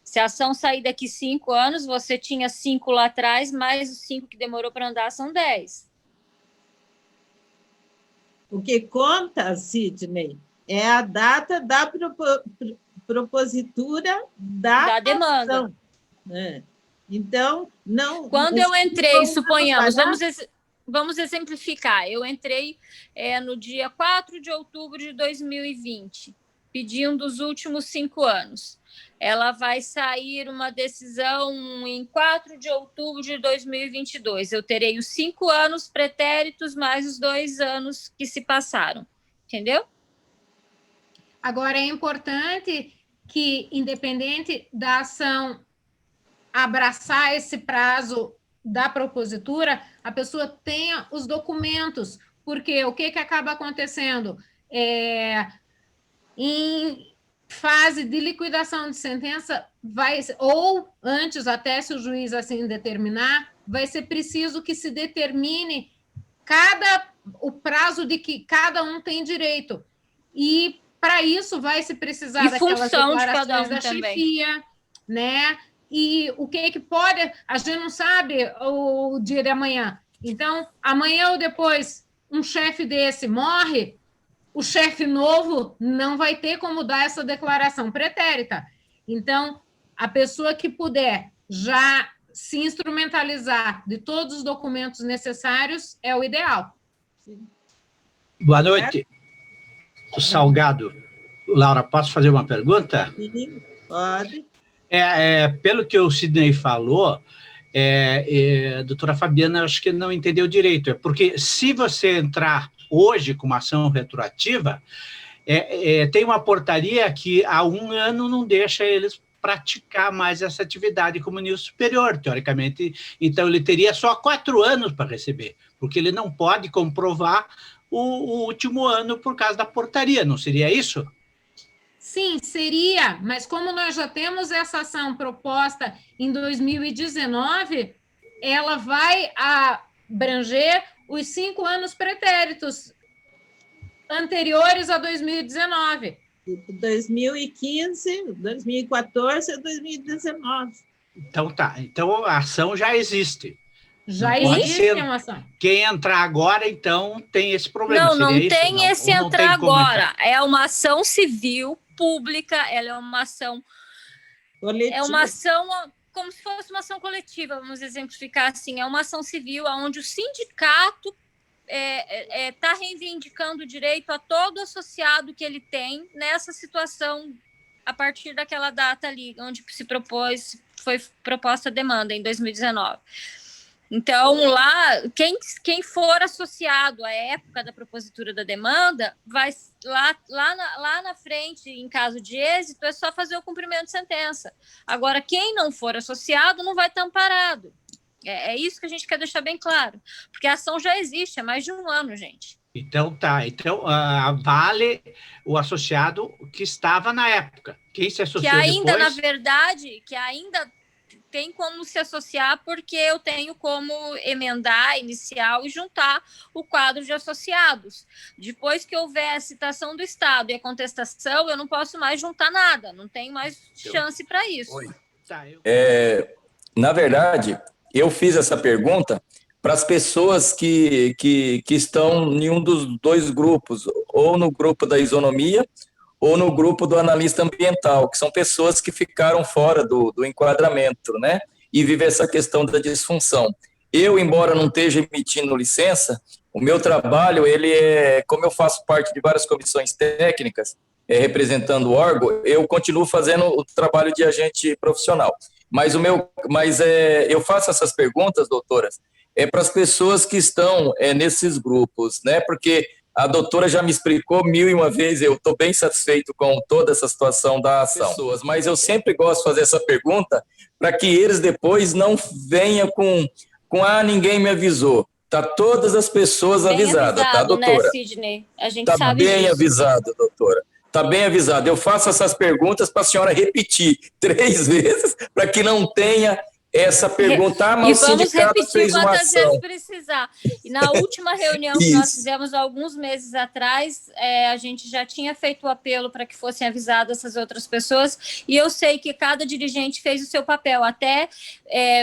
Se a ação sair daqui 5 anos, você tinha 5 lá atrás, mais os 5 que demorou para andar são 10. O que conta, Sidney, é a data da propositura da demanda. ação. Então, não... Quando eu entrei, suponhamos, vamos exemplificar, eu entrei no dia 4 de outubro de 2020, pedindo os últimos 5 anos. Ela vai sair uma decisão em 4 de outubro de 2022. Eu terei os 5 anos pretéritos mais os 2 anos que se passaram. Entendeu? Agora, é importante que, independente da ação abraçar esse prazo da propositura, a pessoa tenha os documentos, porque o que acaba acontecendo? Em fase de liquidação de sentença, ou antes, até se o juiz assim determinar, vai ser preciso que se determine o prazo de que cada um tem direito. E, para isso, vai se precisar daquelas declarações da chefia, né? E o que pode... A gente não sabe o dia de amanhã. Então, amanhã ou depois, um chefe desse morre, o chefe novo não vai ter como dar essa declaração pretérita. Então, a pessoa que puder já se instrumentalizar de todos os documentos necessários é o ideal. Boa noite. O Salgado. Laura, posso fazer uma pergunta? Sim, pode. Pelo que o Sidney falou, doutora Fabiana, acho que não entendeu direito. Porque se você entrar hoje com uma ação retroativa, tem uma portaria que há 1 ano não deixa eles praticar mais essa atividade como nível superior, teoricamente. Então, ele teria só 4 anos para receber, porque ele não pode comprovar o último ano por causa da portaria, não seria isso? Sim, seria, mas como nós já temos essa ação proposta em 2019, ela vai abranger os 5 anos pretéritos anteriores a 2019. 2015, 2014 e 2019. Então tá, então a ação já existe. Já existe uma ação. Quem entrar agora, então, tem esse problema. Não tem esse entrar agora. É uma ação civil pública, ela é uma ação coletiva. É uma ação como se fosse uma ação coletiva, vamos exemplificar assim, é uma ação civil onde o sindicato está reivindicando o direito a todo associado que ele tem nessa situação a partir daquela data ali, onde foi proposta a demanda em 2019. Então, lá, quem for associado à época da propositura da demanda, vai lá na frente, em caso de êxito, é só fazer o cumprimento de sentença. Agora, quem não for associado não vai estar amparado. É isso que a gente quer deixar bem claro. Porque a ação já existe há mais de 1 ano, gente. Então, tá. Então, vale o associado que estava na época. Quem se associou que ainda, depois... na verdade, que ainda tem como se associar, porque eu tenho como emendar, inicial e juntar o quadro de associados. Depois que houver a citação do Estado e a contestação, eu não posso mais juntar nada, não tenho mais chance para isso. Na verdade, eu fiz essa pergunta para as pessoas que estão em um dos dois grupos, ou no grupo da isonomia, ou no grupo do analista ambiental, que são pessoas que ficaram fora do enquadramento, né? E vive essa questão da disfunção. Eu, embora não esteja emitindo licença, o meu trabalho, ele é, como eu faço parte de várias comissões técnicas, representando o órgão, eu continuo fazendo o trabalho de agente profissional. Mas eu faço essas perguntas, doutoras, para as pessoas que estão nesses grupos, né? Porque a doutora já me explicou 1001 vezes, eu estou bem satisfeito com toda essa situação da ação. Mas eu sempre gosto de fazer essa pergunta para que eles depois não venham com ninguém me avisou. Tá todas as pessoas avisadas, tá, doutora? Né, Sidney? A gente tá sabe bem disso. Avisado, doutora. Tá bem avisado. Eu faço essas perguntas para a senhora repetir 3 vezes para que não tenha essa pergunta, mas o sindicato fez uma ação. Vezes precisar. E na última reunião que nós fizemos alguns meses atrás, a gente já tinha feito o apelo para que fossem avisadas essas outras pessoas, e eu sei que cada dirigente fez o seu papel. Até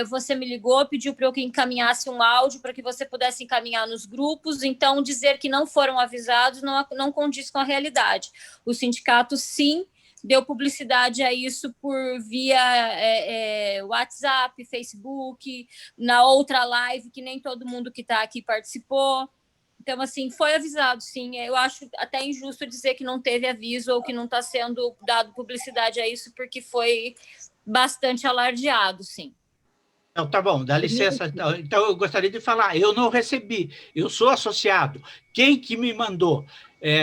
você me ligou, pediu para eu que encaminhasse um áudio para que você pudesse encaminhar nos grupos, então dizer que não foram avisados não condiz com a realidade. O sindicato, sim, deu publicidade a isso por via WhatsApp, Facebook, na outra live, que nem todo mundo que está aqui participou. Então, assim, foi avisado, sim. Eu acho até injusto dizer que não teve aviso ou que não está sendo dado publicidade a isso, porque foi bastante alardeado, sim. Não, tá bom, dá licença. Então, eu gostaria de falar, eu não recebi, eu sou associado. Quem que me mandou?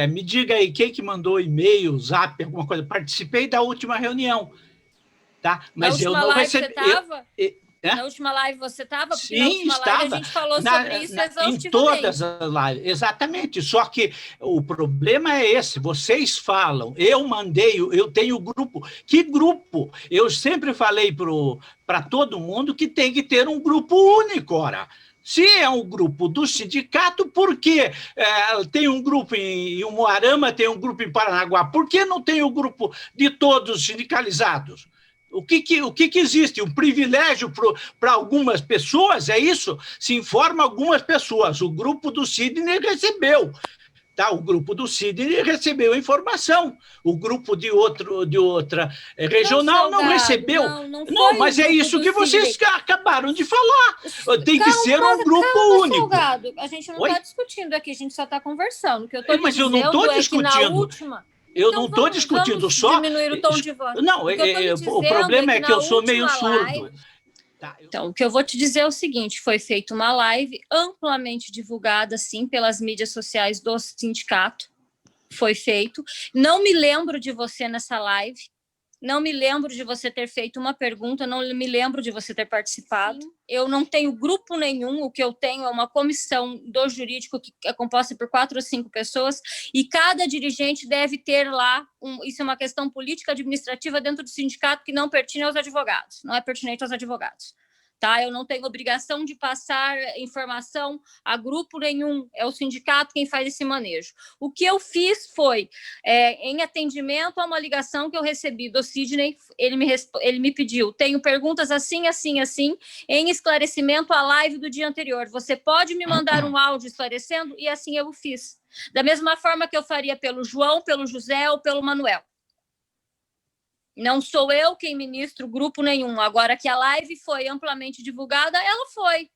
Me diga aí, quem que mandou e-mail, zap, alguma coisa? Participei da última reunião, tá? Mas eu não recebi. Na última live você estava? Sim, estava. A gente falou sobre isso exaustivamente. Em todas as lives, exatamente. Só que o problema é esse, vocês falam, eu mandei, eu tenho grupo. Que grupo? Eu sempre falei para todo mundo que tem que ter um grupo único, ora. Se é um grupo do sindicato, por que tem um grupo em Umuarama, tem um grupo em Paranaguá? Por que não tem o grupo de todos sindicalizados? O que existe? Um privilégio para algumas pessoas, é isso? Se informa algumas pessoas. O grupo do Sidney recebeu. Tá? O grupo do Sidney recebeu informação. O grupo de outra regional não recebeu. Não, mas é isso que vocês acabaram de falar. Tem que ser um grupo único. Salgado. A gente não está discutindo aqui, a gente só está conversando. O que eu estou mas eu não estou discutindo. Eu não estou discutindo só. Diminuir o tom de voz. Não, o problema é que eu sou meio surdo. Então, o que eu vou te dizer é o seguinte: foi feita uma live amplamente divulgada, sim, pelas mídias sociais do sindicato. Foi feito. Não me lembro de você nessa live. Não me lembro de você ter feito uma pergunta, não me lembro de você ter participado. Sim. Eu não tenho grupo nenhum, o que eu tenho é uma comissão do jurídico que é composta por 4 ou 5 pessoas, e cada dirigente deve ter lá, isso é uma questão política administrativa dentro do sindicato que não pertine aos advogados, não é pertinente aos advogados. Tá? Eu não tenho obrigação de passar informação a grupo nenhum, é o sindicato quem faz esse manejo. O que eu fiz foi, em atendimento a uma ligação que eu recebi do Sidney, ele me pediu, tenho perguntas assim, assim, assim, em esclarecimento à live do dia anterior. Você pode me mandar um áudio esclarecendo? E assim eu o fiz. Da mesma forma que eu faria pelo João, pelo José ou pelo Manuel. Não sou eu quem ministro grupo nenhum. Agora que a live foi amplamente divulgada, ela foi.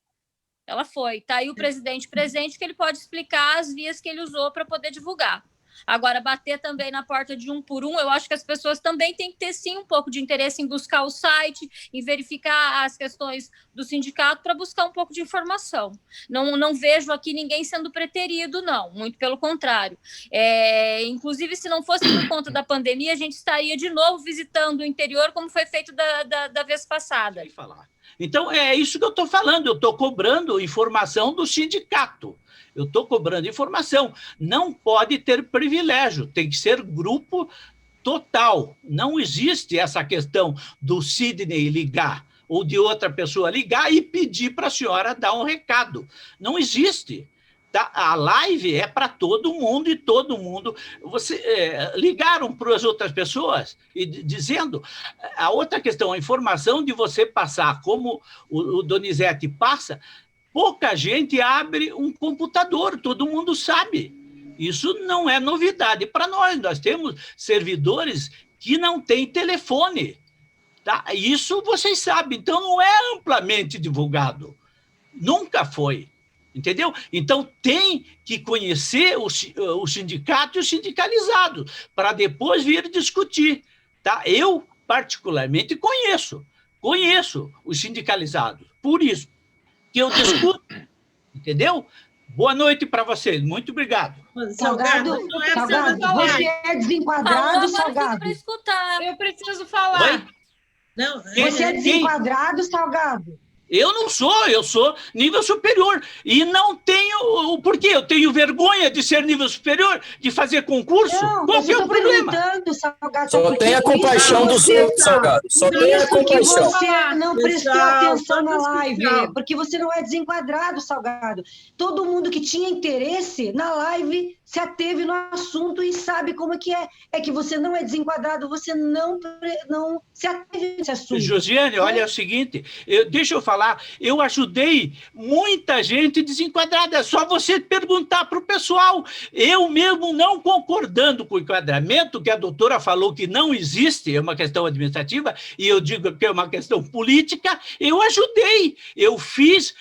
Ela foi. Está aí o presidente presente que ele pode explicar as vias que ele usou para poder divulgar. Agora, bater também na porta de um por um, eu acho que as pessoas também têm que ter, sim, um pouco de interesse em buscar o site, em verificar as questões do sindicato para buscar um pouco de informação. Não vejo aqui ninguém sendo preterido, não, muito pelo contrário. Inclusive, se não fosse por conta da pandemia, a gente estaria de novo visitando o interior, como foi feito da vez passada. Então, é isso que eu estou falando, eu estou cobrando informação do sindicato. Eu estou cobrando informação. Não pode ter privilégio, tem que ser grupo total. Não existe essa questão do Sidney ligar ou de outra pessoa ligar e pedir para a senhora dar um recado. Não existe. Tá? A live é para todo mundo e todo mundo. Ligaram para as outras pessoas e dizendo. A outra questão, a informação de você passar, como o Donizete passa, pouca gente abre um computador, todo mundo sabe. Isso não é novidade para nós. Nós temos servidores que não têm telefone. Tá? Isso vocês sabem. Então, não é amplamente divulgado. Nunca foi. Entendeu? Então, tem que conhecer o sindicato e os sindicalizados, para depois vir discutir. Tá? Eu, particularmente, conheço os sindicalizados. Por isso que eu discuto. Entendeu? Boa noite para vocês. Muito obrigado. Salgado, você é desenquadrado, Salgado. Eu preciso falar. Oi? Não, você é desenquadrado, Salgado. Eu não sou, eu sou nível superior. E não tenho... Por quê? Eu tenho vergonha de ser nível superior? De fazer concurso? Não, qual que é o problema? Salgado, só tenha compaixão dos outros, Salgado. Só tenha compaixão. Você não prestou atenção na live, porque você não é desenquadrado, Salgado. Todo mundo que tinha interesse na live se ateve no assunto e sabe como é que é. É que você não é desenquadrado, você não se ateve nesse assunto. Josiane, olha, é o seguinte, deixa eu falar, eu ajudei muita gente desenquadrada, é só você perguntar para o pessoal. Eu mesmo não concordando com o enquadramento, que a doutora falou que não existe, é uma questão administrativa, e eu digo que é uma questão política, eu ajudei, eu fiz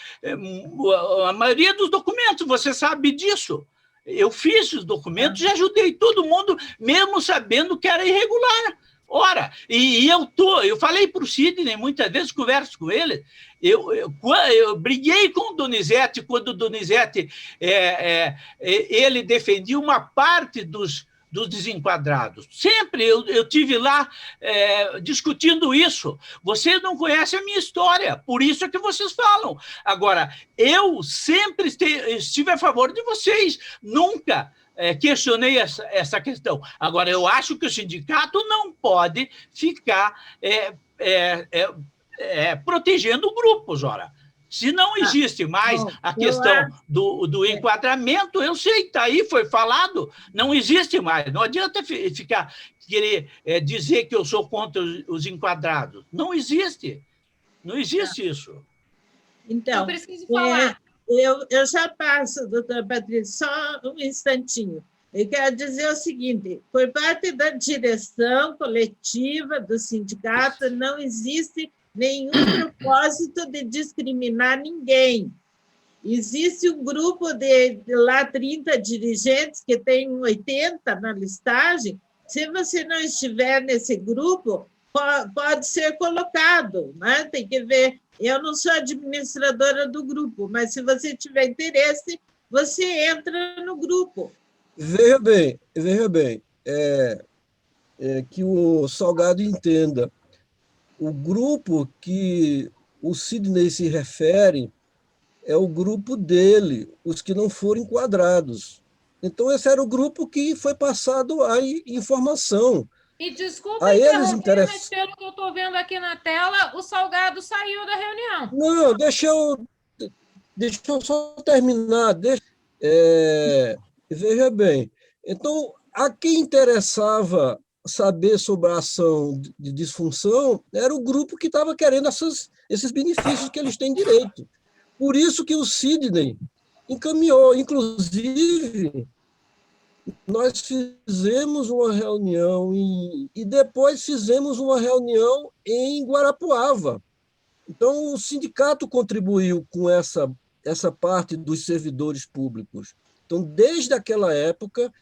a maioria dos documentos, você sabe disso. Eu fiz os documentos e ajudei todo mundo, mesmo sabendo que era irregular. Ora, eu falei para o Sidney, muitas vezes converso com ele, eu briguei com o Donizete, quando o Donizete ele defendia uma parte dos desenquadrados. Sempre eu tive lá discutindo isso. Vocês não conhecem a minha história, por isso é que vocês falam. Agora, eu sempre estive a favor de vocês, nunca questionei essa questão. Agora, eu acho que o sindicato não pode ficar protegendo grupos, ora. Se não existe mais a questão do enquadramento, eu sei, está aí, foi falado, não existe mais. Não adianta querer dizer que eu sou contra os enquadrados. Não existe. Não existe isso. Então, eu preciso falar. Eu já passo, doutora Patrícia, só um instantinho. Eu quero dizer o seguinte, por parte da direção coletiva do sindicato, não existe nenhum propósito de discriminar ninguém. Existe um grupo de lá 30 dirigentes, que tem 80 na listagem. Se você não estiver nesse grupo, pode ser colocado, né? Tem que ver. Eu não sou administradora do grupo, mas se você tiver interesse, você entra no grupo. Veja bem, que o Salgado entenda. O grupo que o Sidney se refere é o grupo dele, os que não foram enquadrados. Então, esse era o grupo que foi passado a informação. E desculpa interromper, mas pelo que eu estou vendo aqui na tela, o Salgado saiu da reunião. Não, deixa eu só terminar. Veja bem, então, a quem interessava saber sobre a ação de disfunção era o grupo que estava querendo esses benefícios que eles têm direito. Por isso que o Sidney encaminhou. Inclusive, nós fizemos uma reunião e depois fizemos uma reunião em Guarapuava. Então, o sindicato contribuiu com essa parte dos servidores públicos. Então, desde aquela época,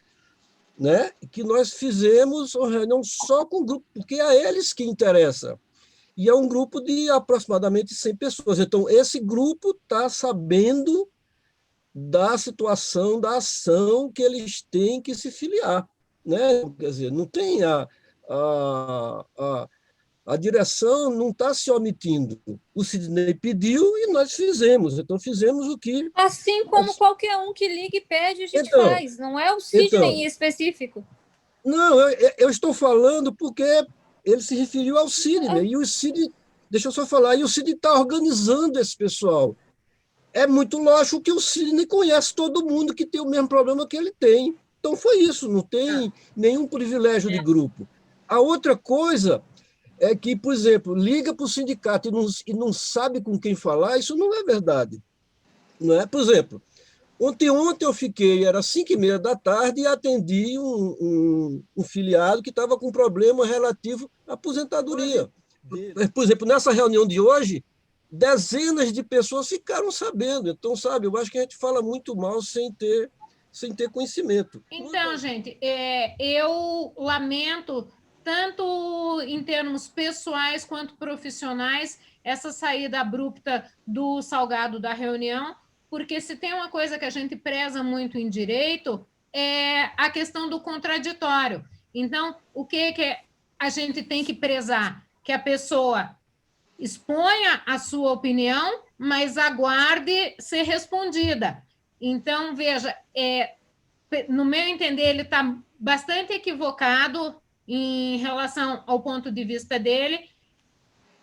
né, que nós fizemos uma reunião só com o grupo, porque é a eles que interessa. E é um grupo de aproximadamente 100 pessoas. Então, esse grupo está sabendo da situação, da ação que eles têm que se filiar. Né? Quer dizer, não tem a direção não está se omitindo. O Sidney pediu e nós fizemos. Então, fizemos o que... Assim como qualquer um que liga e pede, a gente faz. Não é o Sidney em específico. Não, eu estou falando porque ele se referiu ao Sidney. E o Sidney Deixa eu só falar, e o Sidney está organizando esse pessoal. É muito lógico que o Sidney conhece todo mundo que tem o mesmo problema que ele tem. Então foi isso, não tem nenhum privilégio de grupo. A outra coisa é que, por exemplo, liga para o sindicato e não sabe com quem falar, isso não é verdade. Não é? Por exemplo, ontem eu fiquei, era 5h30 da tarde, e atendi um filiado que estava com problema relativo à aposentadoria. Por exemplo, nessa reunião de hoje, dezenas de pessoas ficaram sabendo. Então, sabe, eu acho que a gente fala muito mal sem ter conhecimento. Então, gente, eu lamento, tanto em termos pessoais quanto profissionais, essa saída abrupta do Salgado da reunião, porque se tem uma coisa que a gente preza muito em direito, é a questão do contraditório. Então, o que a gente tem que prezar? Que a pessoa exponha a sua opinião, mas aguarde ser respondida. Então, veja, no meu entender, ele está bastante equivocado em relação ao ponto de vista dele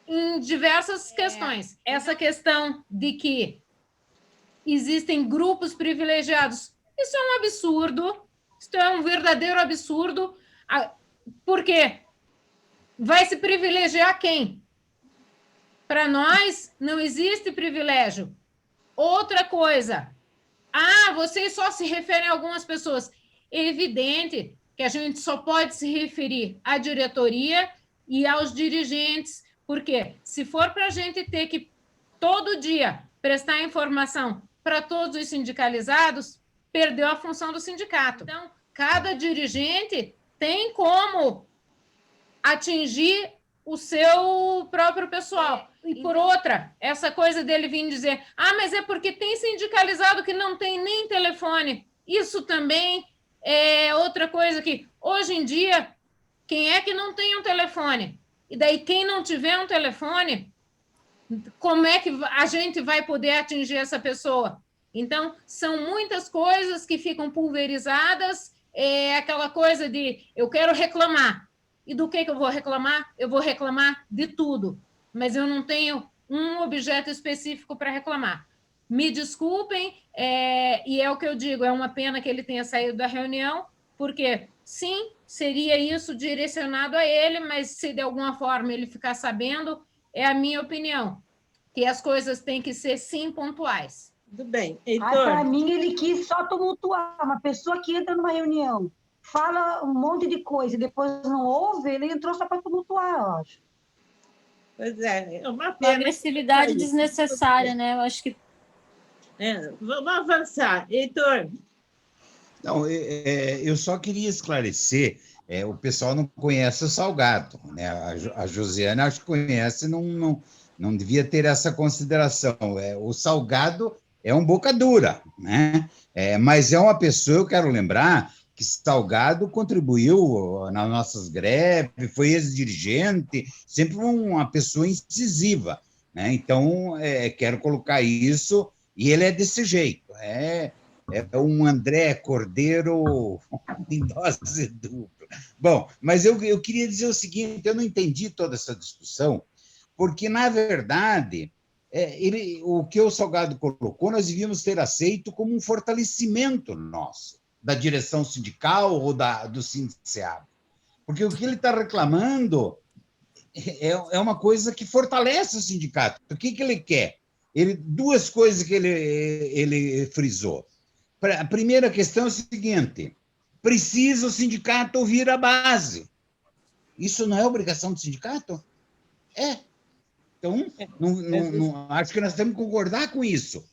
em diversas questões. Essa questão de que existem grupos privilegiados, isso é um absurdo, isso é um verdadeiro absurdo. Por quê? Vai se privilegiar quem? Para nós, não existe privilégio. Outra coisa, vocês só se referem a algumas pessoas. É evidente que a gente só pode se referir à diretoria e aos dirigentes, porque se for para a gente ter que, todo dia, prestar informação para todos os sindicalizados, perdeu a função do sindicato. Então, cada dirigente tem como atingir o seu próprio pessoal. E por outra, essa coisa dele vir dizer, mas é porque tem sindicalizado que não tem nem telefone. Isso também é outra coisa que, hoje em dia, quem é que não tem um telefone? E daí, quem não tiver um telefone, como é que a gente vai poder atingir essa pessoa? Então, são muitas coisas que ficam pulverizadas, aquela coisa de, eu quero reclamar. E do que eu vou reclamar? Eu vou reclamar de tudo, mas eu não tenho um objeto específico para reclamar. Me desculpem, e é o que eu digo, é uma pena que ele tenha saído da reunião, porque, sim, seria isso direcionado a ele, mas se de alguma forma ele ficar sabendo, é a minha opinião, que as coisas têm que ser, sim, pontuais. Tudo bem. Para mim, ele quis só tumultuar. Uma pessoa que entra numa reunião, fala um monte de coisa e depois não ouve, ele entrou só para tumultuar, eu acho. Pois é uma pena. Uma agressividade desnecessária, né? Eu acho que... Vamos avançar. Heitor. Não, eu só queria esclarecer, o pessoal não conhece o Salgado, né? A Josiane acho que conhece, não devia ter essa consideração. O Salgado é um boca dura, né? Mas é uma pessoa, eu quero lembrar, que Salgado contribuiu nas nossas greves, foi ex-dirigente, sempre uma pessoa incisiva, né? Então, quero colocar isso, e ele é desse jeito, é um André Cordeiro em dose dupla. Bom, mas eu queria dizer o seguinte, eu não entendi toda essa discussão, porque, na verdade, o que o Salgado colocou, nós devíamos ter aceito como um fortalecimento nosso, da direção sindical ou do Sindiceab. Porque o que ele está reclamando é uma coisa que fortalece o sindicato. O que ele quer? Duas coisas que ele frisou. A primeira questão é o seguinte, precisa o sindicato ouvir a base. Isso não é obrigação do sindicato? Então, acho que nós temos que concordar com isso.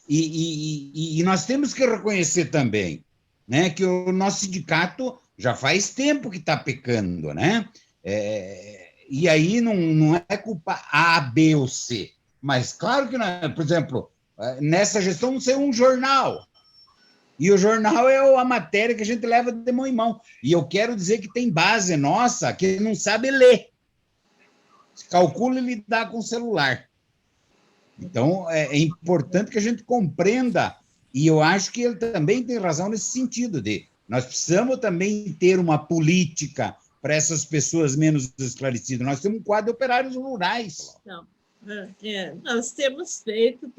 E nós temos que reconhecer também, né, que o nosso sindicato já faz tempo que está pecando, né? E aí não é culpa A, B ou C. Mas claro que, por exemplo, nessa gestão não saiu um jornal. E o jornal é a matéria que a gente leva de mão em mão. E eu quero dizer que tem base nossa que não sabe ler. Calcula e lidar com o celular. Então, é importante que a gente compreenda, e eu acho que ele também tem razão nesse sentido, nós precisamos também ter uma política para essas pessoas menos esclarecidas. Nós temos um quadro de operários rurais. Não. Nós temos feito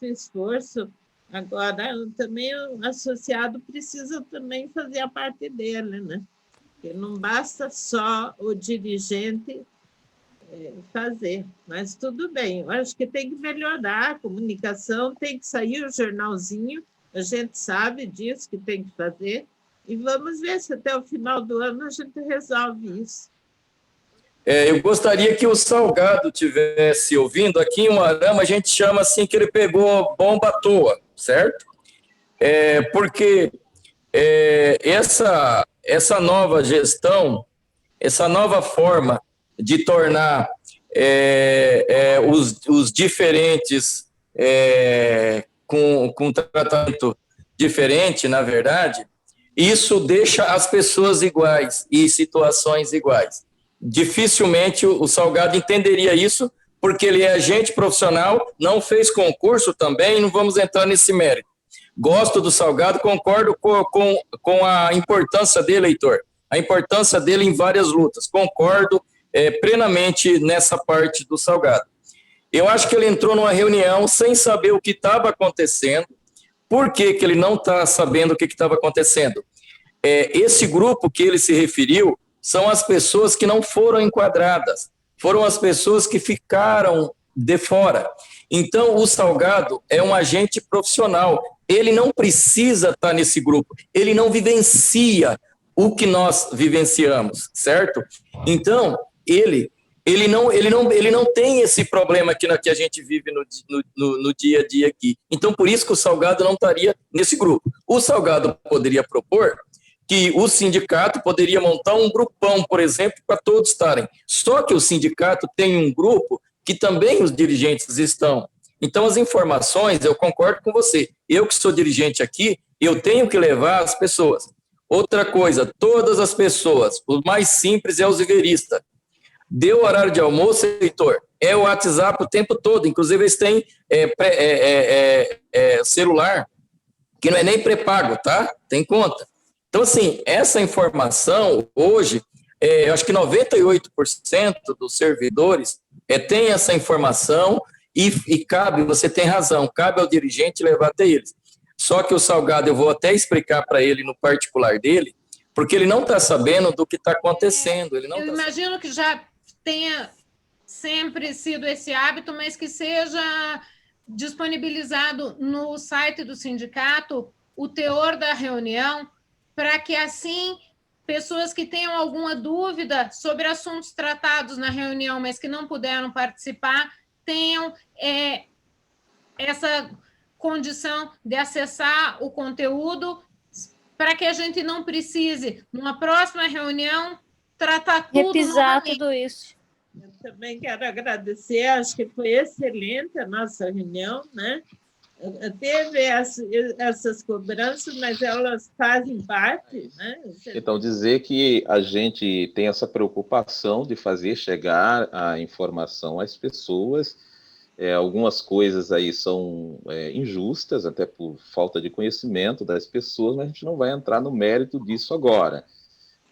esforço. Agora, também o associado precisa também fazer a parte dele, né? Porque não basta só o dirigente fazer, mas tudo bem. Eu acho que tem que melhorar a comunicação, tem que sair o jornalzinho, a gente sabe disso que tem que fazer, e vamos ver se até o final do ano a gente resolve isso. Eu gostaria que o Salgado tivesse ouvindo. Aqui em Umuarama a gente chama assim que ele pegou bomba à toa, certo? Porque essa nova gestão, essa nova forma de tornar os diferentes com tratamento diferente, na verdade, isso deixa as pessoas iguais e situações iguais. Dificilmente o Salgado entenderia isso, porque ele é agente profissional, não fez concurso também, não vamos entrar nesse mérito. Gosto do Salgado, concordo com a importância dele, Heitor, a importância dele em várias lutas, concordo plenamente nessa parte do Salgado. Eu acho que ele entrou numa reunião sem saber o que estava acontecendo. Por que ele não está sabendo o que estava acontecendo? Esse grupo que ele se referiu são as pessoas que não foram enquadradas, foram as pessoas que ficaram de fora. Então, o Salgado é um agente profissional, ele não precisa estar nesse grupo, ele não vivencia o que nós vivenciamos, certo? Então, ele não tem esse problema que a gente vive no dia a dia aqui. Então, por isso que o Salgado não estaria nesse grupo. O Salgado poderia propor que o sindicato poderia montar um grupão, por exemplo, para todos estarem. Só que o sindicato tem um grupo que também os dirigentes estão. Então, as informações, eu concordo com você. Eu que sou dirigente aqui, eu tenho que levar as pessoas. Outra coisa, todas as pessoas, o mais simples é os viveristas. Deu horário de almoço, Heitor, é o WhatsApp o tempo todo. Inclusive, eles têm celular, que não é nem pré-pago, tá? Tem conta. Então, assim, essa informação, hoje, eu acho que 98% dos servidores tem essa informação e cabe, você tem razão, cabe ao dirigente levar até eles. Só que o Salgado, eu vou até explicar para ele no particular dele, porque ele não está sabendo do que está acontecendo. Eu imagino que já tenha sempre sido esse hábito, mas que seja disponibilizado no site do sindicato o teor da reunião, para que, assim, pessoas que tenham alguma dúvida sobre assuntos tratados na reunião, mas que não puderam participar, tenham essa condição de acessar o conteúdo, para que a gente não precise, numa próxima reunião, tratar tudo repisar novamente. Tudo isso. Eu também quero agradecer, acho que foi excelente a nossa reunião, né? Teve essas cobranças, mas elas fazem parte, né? Então, dizer que a gente tem essa preocupação de fazer chegar a informação às pessoas. Algumas coisas aí são injustas, até por falta de conhecimento das pessoas, mas a gente não vai entrar no mérito disso agora.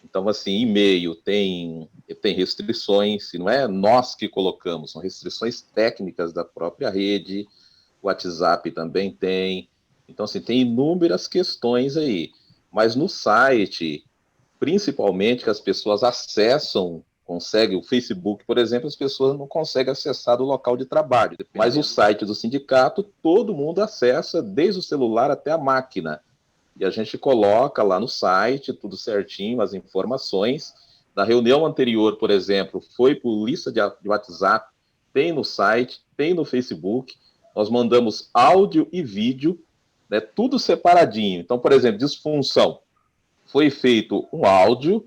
Então, assim, e-mail tem restrições, e não é nós que colocamos, são restrições técnicas da própria rede. O WhatsApp também tem. Então, assim, tem inúmeras questões aí. Mas no site, principalmente que as pessoas acessam, conseguem, o Facebook, por exemplo, as pessoas não conseguem acessar do local de trabalho. Mas o site do sindicato, todo mundo acessa, desde o celular até a máquina. E a gente coloca lá no site, tudo certinho, as informações. Na reunião anterior, por exemplo, foi por lista de WhatsApp, tem no site, tem no Facebook. Nós mandamos áudio e vídeo, né, tudo separadinho. Então, por exemplo, disfunção. Foi feito um áudio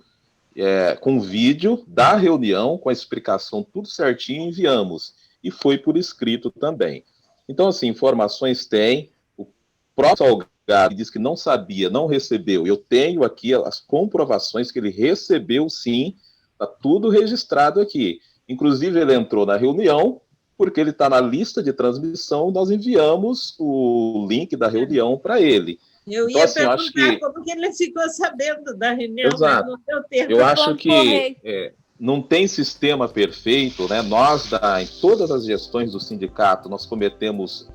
com vídeo da reunião, com a explicação tudo certinho, enviamos. E foi por escrito também. Então, assim, informações tem. O próprio Salgado disse que não sabia, não recebeu. Eu tenho aqui as comprovações que ele recebeu, sim. Está tudo registrado aqui. Inclusive, ele entrou na reunião, porque ele está na lista de transmissão, nós enviamos o link da reunião para ele. Eu Então, ia assim, eu acho perguntar que... como que ele ficou sabendo da reunião, Exato. mas não deu tempo. Eu acho que não tem sistema perfeito, né? Nós, em todas as gestões do sindicato, nós cometemos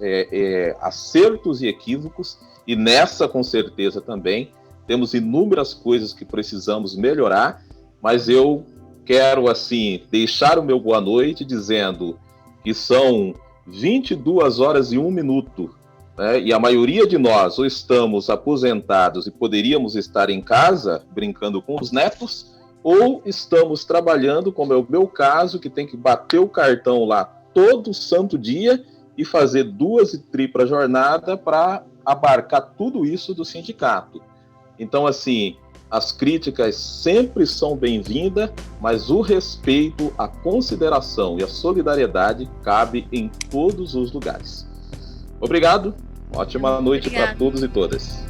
acertos e equívocos, e nessa, com certeza, também temos inúmeras coisas que precisamos melhorar, mas eu quero, assim, deixar o meu boa noite dizendo que são 22 horas e 1 minuto, né? E a maioria de nós ou estamos aposentados e poderíamos estar em casa brincando com os netos, ou estamos trabalhando, como é o meu caso, que tem que bater o cartão lá todo santo dia e fazer 2 e tripla jornada para abarcar tudo isso do sindicato. Então, assim, as críticas sempre são bem-vindas, mas o respeito, a consideração e a solidariedade cabe em todos os lugares. Obrigado, ótima noite para todos e todas.